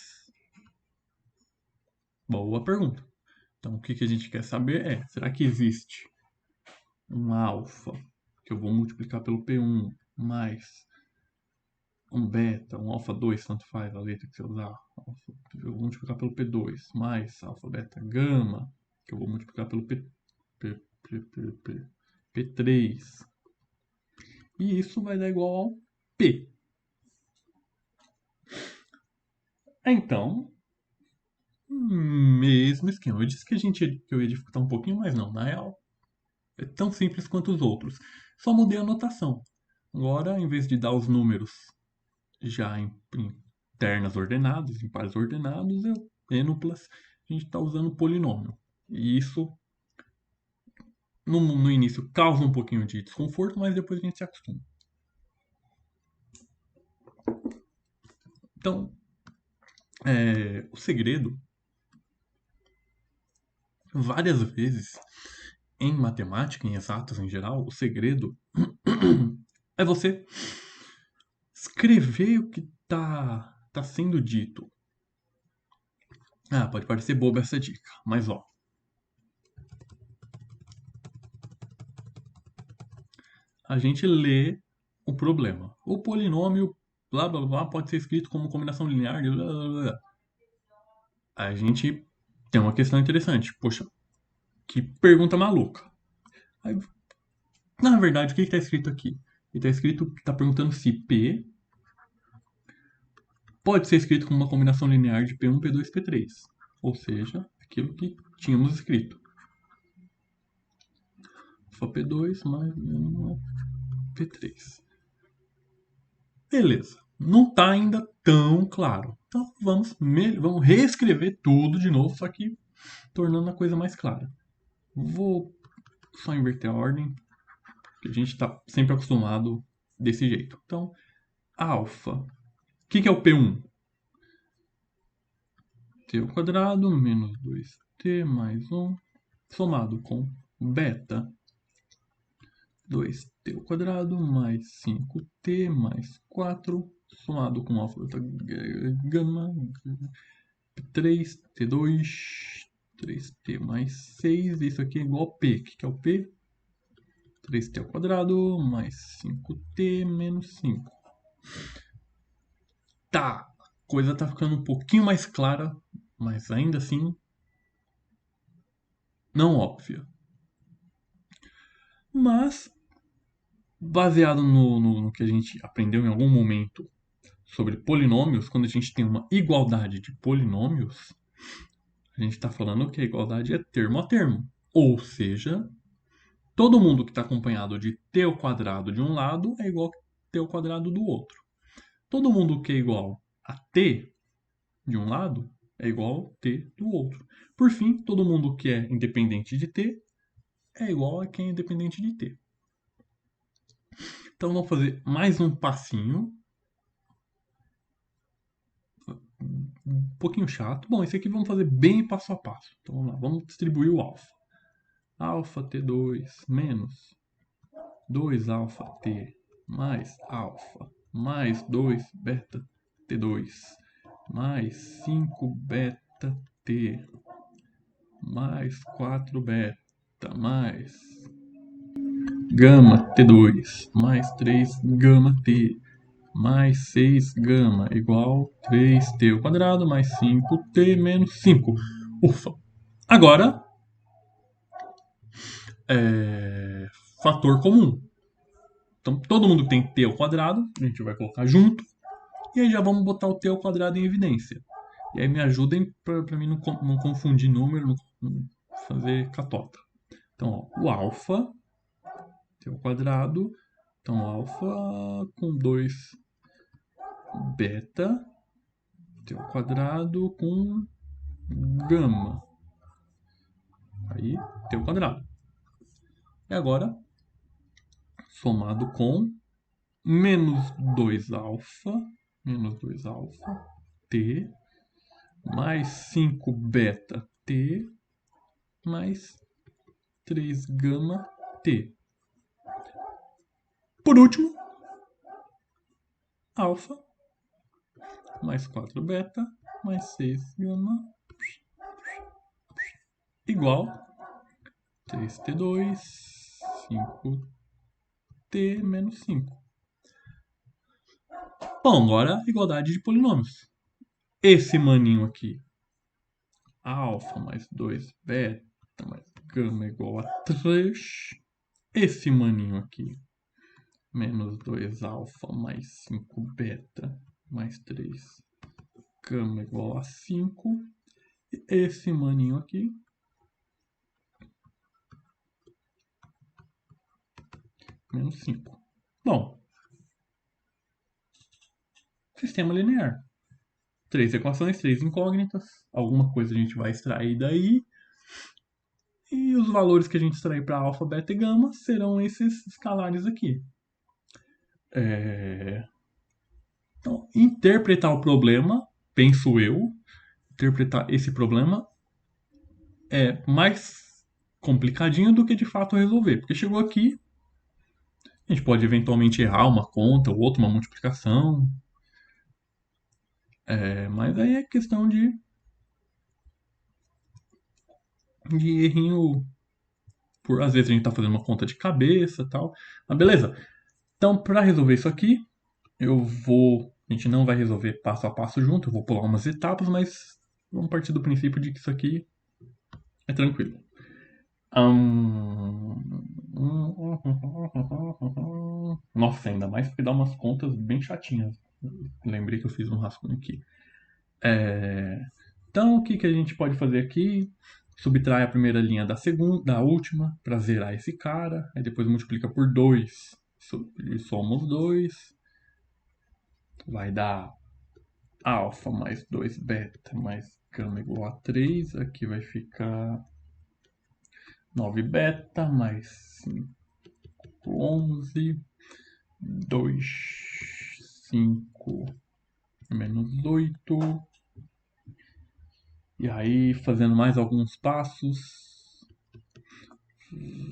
Boa pergunta. Então, o que a gente quer saber é, será que existe um alfa, que eu vou multiplicar pelo P1, mais um beta, um alfa 2, tanto faz a letra que você usar, eu vou multiplicar pelo P2, mais alfa, beta, gama, que eu vou multiplicar pelo P3. E isso vai dar igual ao P. Então, mesmo esquema. Eu disse que eu ia dificultar um pouquinho, mas não. Na real, é tão simples quanto os outros. Só mudei a notação. Agora, em vez de dar os números já em ternas ordenadas, em pares ordenados, ênuplas, a gente está usando polinômio. E isso, no início, causa um pouquinho de desconforto, mas depois a gente se acostuma. Então, o segredo, várias vezes, em matemática, em exatas em geral, o segredo é você escrever o que está sendo dito. Pode parecer boba essa dica, mas ó. A gente lê o problema. O polinômio, blá blá blá, pode ser escrito como combinação linear de blá blá blá. A gente tem uma questão interessante. Poxa, que pergunta maluca. Aí, na verdade, o que está escrito aqui? Está perguntando se P pode ser escrito como uma combinação linear de P1, P2 e P3. Ou seja, aquilo que tínhamos escrito. Alfa P2 mais P3. Beleza. Não está ainda tão claro. Então vamos reescrever tudo de novo, só que tornando a coisa mais clara. Vou só inverter a ordem, porque a gente está sempre acostumado desse jeito. Então, alfa. O que é o P1? T ao quadrado menos 2t mais 1, somado com beta. 2t ao quadrado mais 5t mais 4, somado com alfa, beta, gama, 3t2, 3t mais 6, isso aqui é igual a p. O que é o p? 3t ao quadrado mais 5t menos 5. Tá, a coisa tá ficando um pouquinho mais clara, mas ainda assim não óbvia. Mas, baseado no que a gente aprendeu em algum momento sobre polinômios, quando a gente tem uma igualdade de polinômios, a gente está falando que a igualdade é termo a termo. Ou seja, todo mundo que está acompanhado de t ao quadrado de um lado é igual a t ao quadrado do outro. Todo mundo que é igual a t de um lado é igual a t do outro. Por fim, todo mundo que é independente de t é igual a quem é independente de t. Então vamos fazer mais um passinho. Um pouquinho chato. Bom, esse aqui vamos fazer bem passo a passo. Então vamos lá, vamos distribuir o alfa. Alfa T2 menos 2 alfa T mais alfa mais 2 beta T2 mais 5 beta T mais 4 beta mais gama T2 mais 3 gama T mais 6 gama igual 3t ao quadrado mais 5t menos 5. Ufa! Agora, fator comum. Então, todo mundo tem t ao quadrado, a gente vai colocar junto, e aí já vamos botar o t ao quadrado em evidência. E aí me ajudem para mim não confundir número, não fazer catota. Então, ó, o alfa, t ao quadrado, então alfa com 2 beta, t ao quadrado com gama. Aí, t ao quadrado. E agora, somado com menos 2 alfa, t mais 5 beta T mais 3 gama T. Por último, alfa mais 4 beta mais 6 gama igual 3T2, 5T menos 5. Bom, agora igualdade de polinômios. Esse maninho aqui, alfa mais 2 beta mais gama igual a 3. Esse maninho aqui, menos 2 alfa mais 5 beta mais 3 gama igual a 5. E esse maninho aqui, menos 5. Bom, sistema linear. 3 equações, 3 incógnitas. Alguma coisa a gente vai extrair daí. E os valores que a gente extrair para alfa, beta e gama serão esses escalares aqui. Então, interpretar o problema, penso eu, interpretar esse problema é mais complicadinho do que de fato resolver. Porque chegou aqui, a gente pode eventualmente errar uma conta ou outra, uma multiplicação. Mas aí é questão de errinho. Às vezes a gente está fazendo uma conta de cabeça e tal. Mas beleza. Então, para resolver isso aqui, a gente não vai resolver passo a passo junto, eu vou pular umas etapas, mas vamos partir do princípio de que isso aqui é tranquilo. Nossa, ainda mais porque dá umas contas bem chatinhas. Lembrei que eu fiz um rascunho aqui. Então, o que a gente pode fazer aqui? Subtrai a primeira linha da segunda, da última, para zerar esse cara. Aí depois multiplica por 2 e soma os 2. Vai dar alfa mais 2 beta mais gama igual a 3. Aqui vai ficar 9 beta mais 5, 11. 2, 5 menos 8. E aí, fazendo mais alguns passos,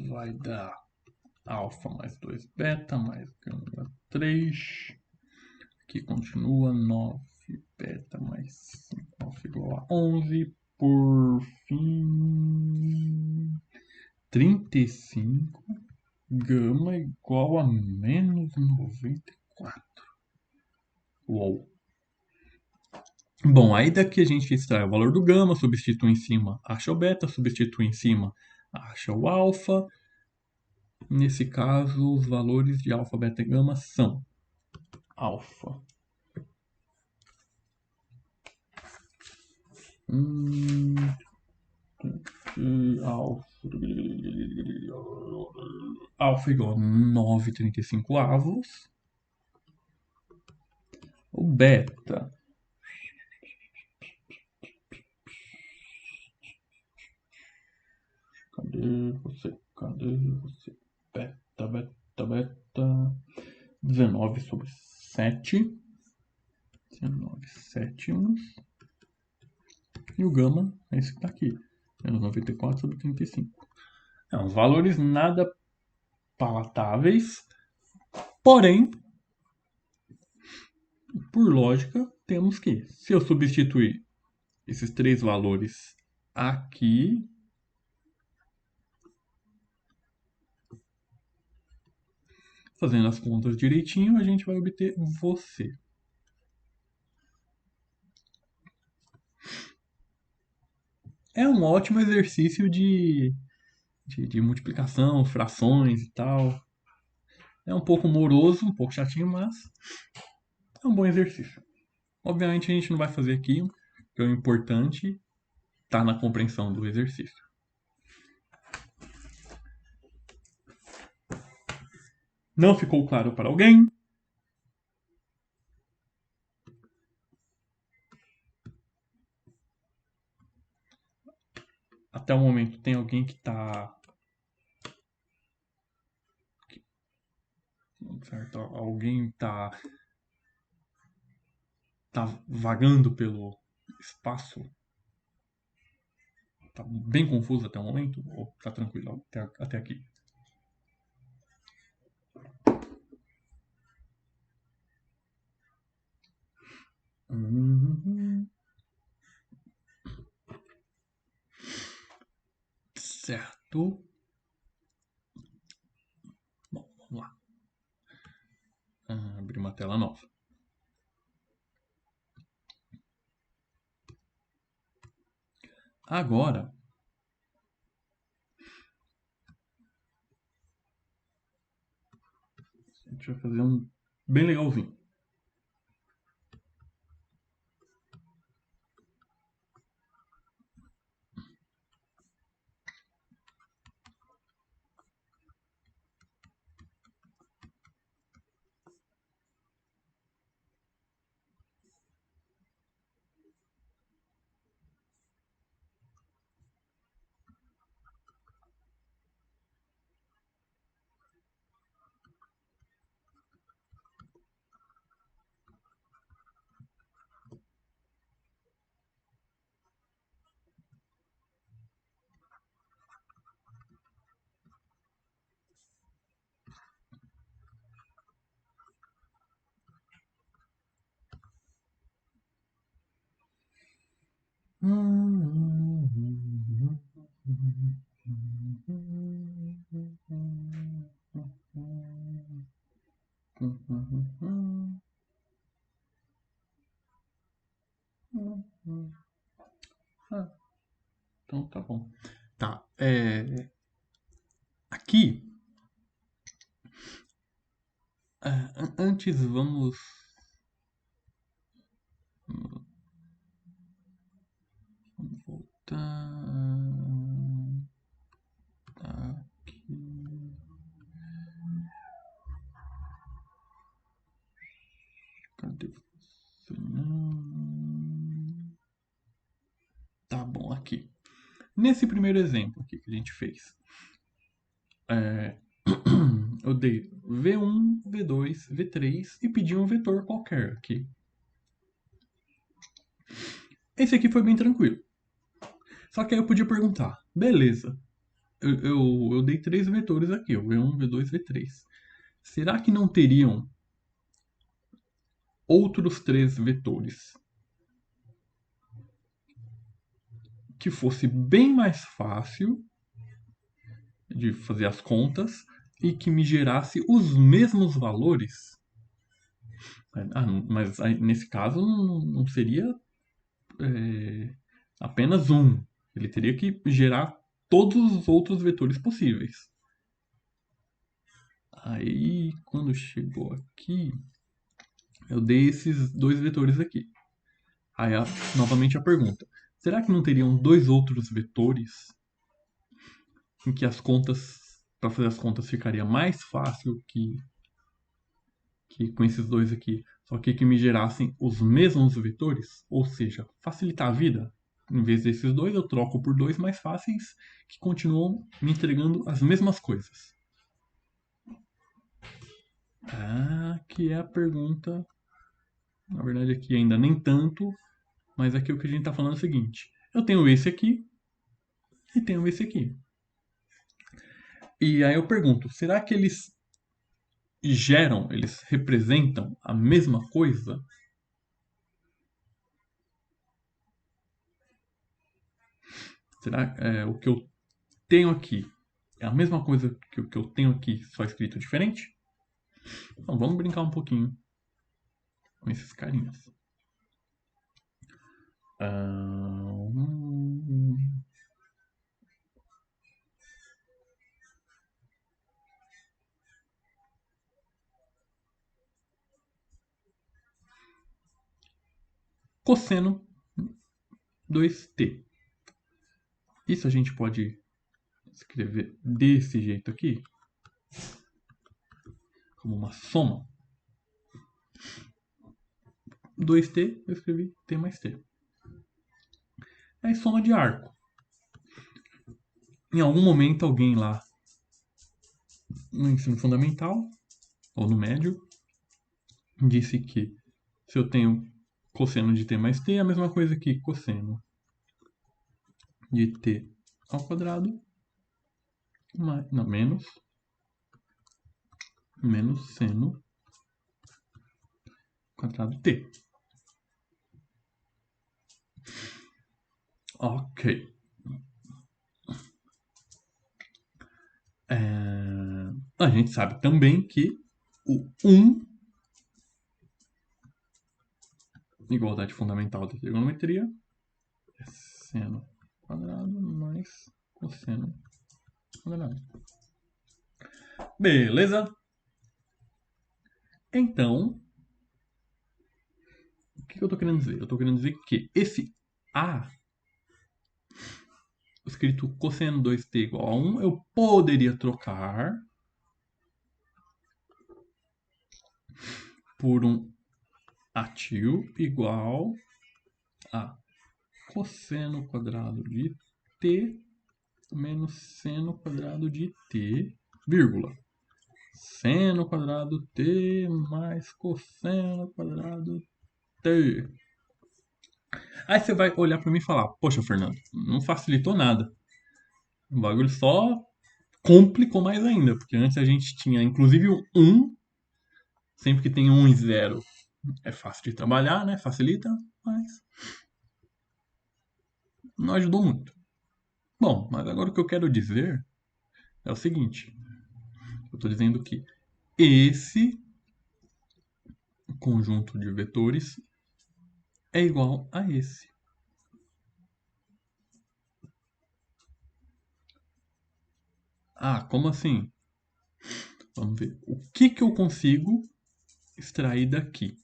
vai dar alfa mais 2 beta mais gama 3. Aqui continua 9 beta mais 5 alfa igual a 11. Por fim, 35 gama igual a menos 94. Uou. Bom, aí daqui a gente extrai o valor do gama, substitui em cima, acha o beta, substitui em cima, acha o alfa. Nesse caso, os valores de alfa, beta e gama são alfa. Alfa igual a 9,35 avos. O beta Cadê você? Beta. 19 sobre 7. 19 sétimos. E o gama é esse que está aqui. Menos 94 sobre 35. Uns valores nada palatáveis. Porém, por lógica, temos que, se eu substituir esses três valores aqui, fazendo as contas direitinho, a gente vai obter você. É um ótimo exercício de multiplicação, frações e tal. É um pouco moroso, um pouco chatinho, mas é um bom exercício. Obviamente a gente não vai fazer aqui, porque o importante está na compreensão do exercício. Não ficou claro para alguém? Até o momento tem alguém que está... Certo? Alguém está vagando espaço? Tá bem confuso até o momento? Ou tá tranquilo até aqui? Certo. Bom, vamos lá. Abrir uma tela nova. Agora, a gente vai fazer um bem legalzinho. Então tá bom. Tá. Aqui. Antes vamos voltar aqui. Cadê você? Tá bom, aqui. Nesse primeiro exemplo aqui que a gente fez, eu dei V1, V2, V3 e pedi um vetor qualquer aqui. Esse aqui foi bem tranquilo. Só que aí eu podia perguntar, beleza, eu dei 3 vetores aqui, ó, V1, V2, V3. Será que não teriam outros 3 vetores que fosse bem mais fácil de fazer as contas e que me gerasse os mesmos valores? Mas nesse caso não seria apenas um. Ele teria que gerar todos os outros vetores possíveis. Aí, quando chegou aqui, eu dei esses 2 vetores aqui. Aí, novamente a pergunta. Será que não teriam 2 outros vetores em que as contas, para fazer as contas, ficaria mais fácil que com esses 2 aqui? Só que me gerassem os mesmos vetores? Ou seja, facilitar a vida? Em vez desses 2, eu troco por 2 mais fáceis que continuam me entregando as mesmas coisas. Que é a pergunta. Na verdade, aqui ainda nem tanto, mas aqui o que a gente está falando é o seguinte: eu tenho esse aqui e tenho esse aqui. E aí eu pergunto: será que eles eles representam a mesma coisa? Será que o que eu tenho aqui é a mesma coisa que o que eu tenho aqui, só escrito diferente? Então vamos brincar um pouquinho com esses carinhas. Cosseno 2t. Isso a gente pode escrever desse jeito aqui, como uma soma. 2t, eu escrevi t mais t. É soma de arco. Em algum momento alguém lá no ensino fundamental ou no médio disse que se eu tenho cosseno de t mais t é a mesma coisa que cosseno de t ao quadrado menos seno quadrado t. Ok. A gente sabe também que o 1, igualdade fundamental da trigonometria, é seno quadrado mais cosseno quadrado. Beleza? Então, o que eu estou querendo dizer? Eu estou querendo dizer que esse A, escrito cosseno 2t igual a 1, eu poderia trocar por um ATIL igual a cosseno quadrado de t menos seno quadrado de t, vírgula. Seno quadrado t mais cosseno quadrado t. Aí você vai olhar para mim e falar, poxa, Fernando, não facilitou nada. O bagulho só complicou mais ainda, porque antes a gente tinha inclusive o 1, sempre que tem 1 e 0 é fácil de trabalhar, né? Facilita, mas não ajudou muito. Bom, mas agora o que eu quero dizer é o seguinte. Eu estou dizendo que esse conjunto de vetores é igual a esse. Ah, como assim? Vamos ver. O que eu consigo extrair daqui?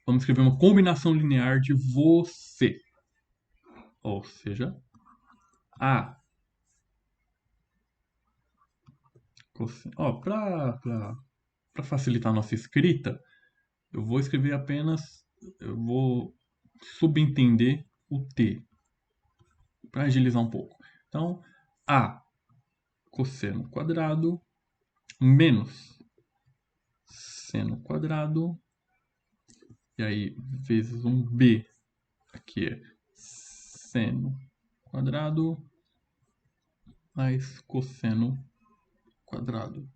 Vamos escrever uma combinação linear de você. Ou seja, A. Para facilitar a nossa escrita, eu vou escrever apenas, eu vou subentender o T, para agilizar um pouco. Então, A cosseno quadrado menos seno quadrado, e aí vezes um B, aqui é seno quadrado mais cosseno quadrado.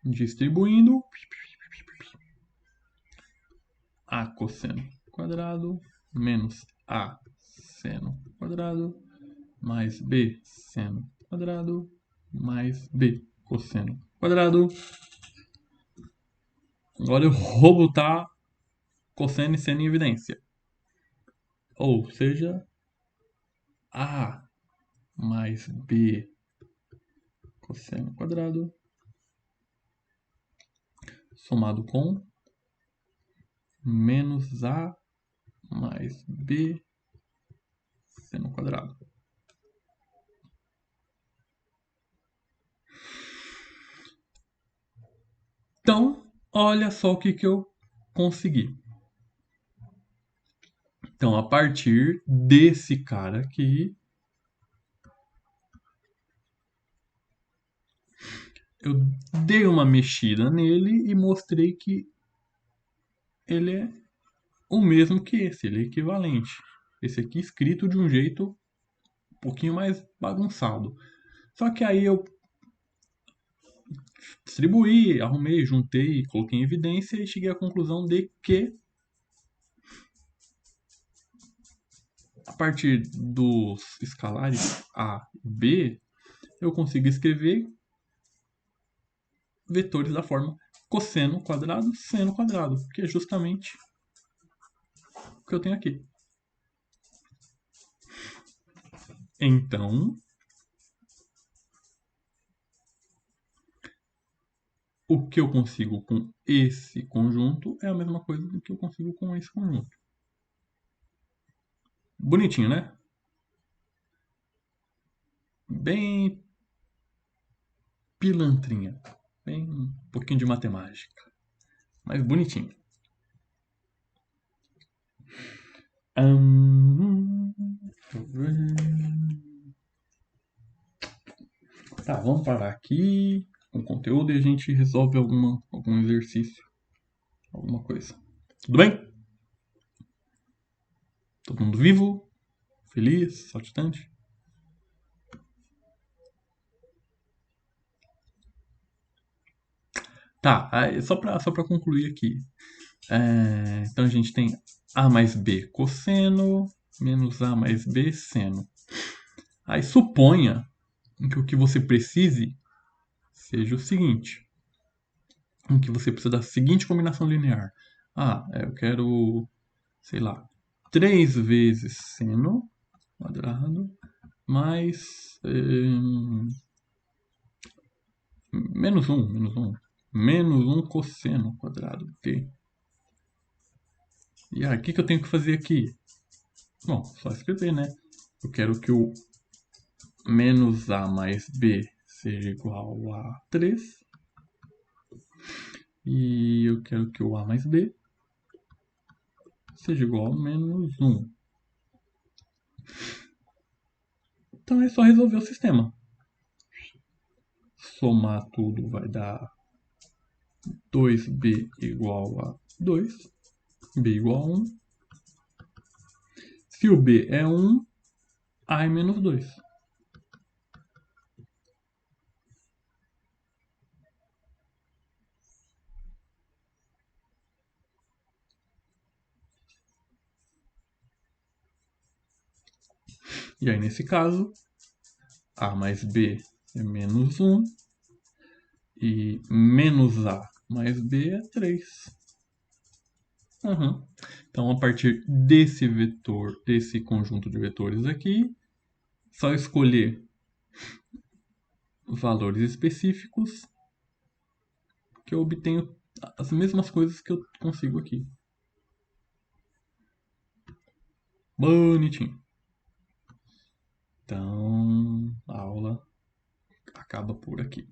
Distribuindo A cosseno quadrado menos A seno quadrado mais B seno quadrado mais B cosseno quadrado. Agora eu vou botar cosseno e seno em evidência. Ou seja, A mais B cosseno quadrado somado com menos A mais B seno quadrado. Então, olha só o que eu consegui. Então, a partir desse cara aqui, eu dei uma mexida nele e mostrei que ele é o mesmo que esse, ele é equivalente. Esse aqui escrito de um jeito um pouquinho mais bagunçado. Só que aí eu distribuí, arrumei, juntei, coloquei em evidência e cheguei à conclusão de que a partir dos escalares A e B, eu consigo escrever vetores da forma cosseno quadrado, seno quadrado, que é justamente o que eu tenho aqui. Então, o que eu consigo com esse conjunto é a mesma coisa do que eu consigo com esse conjunto. Bonitinho, né? Bem pilantrinha. Bem um pouquinho de matemática. Mas bonitinho. Tá, vamos parar aqui com o conteúdo e a gente resolve algum exercício, alguma coisa. Tudo bem? Todo mundo vivo? Feliz? Saltitante? Tá, aí, só pra concluir aqui. Então a gente tem A mais B cosseno menos A mais B seno. Aí suponha que o que você precise seja o seguinte. Que você precisa da seguinte combinação linear. Eu quero, sei lá, 3 vezes seno quadrado mais menos 1 menos 1 cosseno quadrado, ok? E aí, o que eu tenho que fazer aqui? Bom, só escrever, né? Eu quero que o menos A mais B seja igual a 3. E eu quero que o A mais B seja igual a menos 1. Então é só resolver o sistema. Somar tudo vai dar 2B igual a 2. B igual a 1. Se o B é 1, A é menos 2. E aí, nesse caso, A mais B é menos 1 e menos A mais B é 3. Então, a partir desse vetor, desse conjunto de vetores aqui, só escolher valores específicos que eu obtenho as mesmas coisas que eu consigo aqui. Bonitinho. Então, a aula acaba por aqui.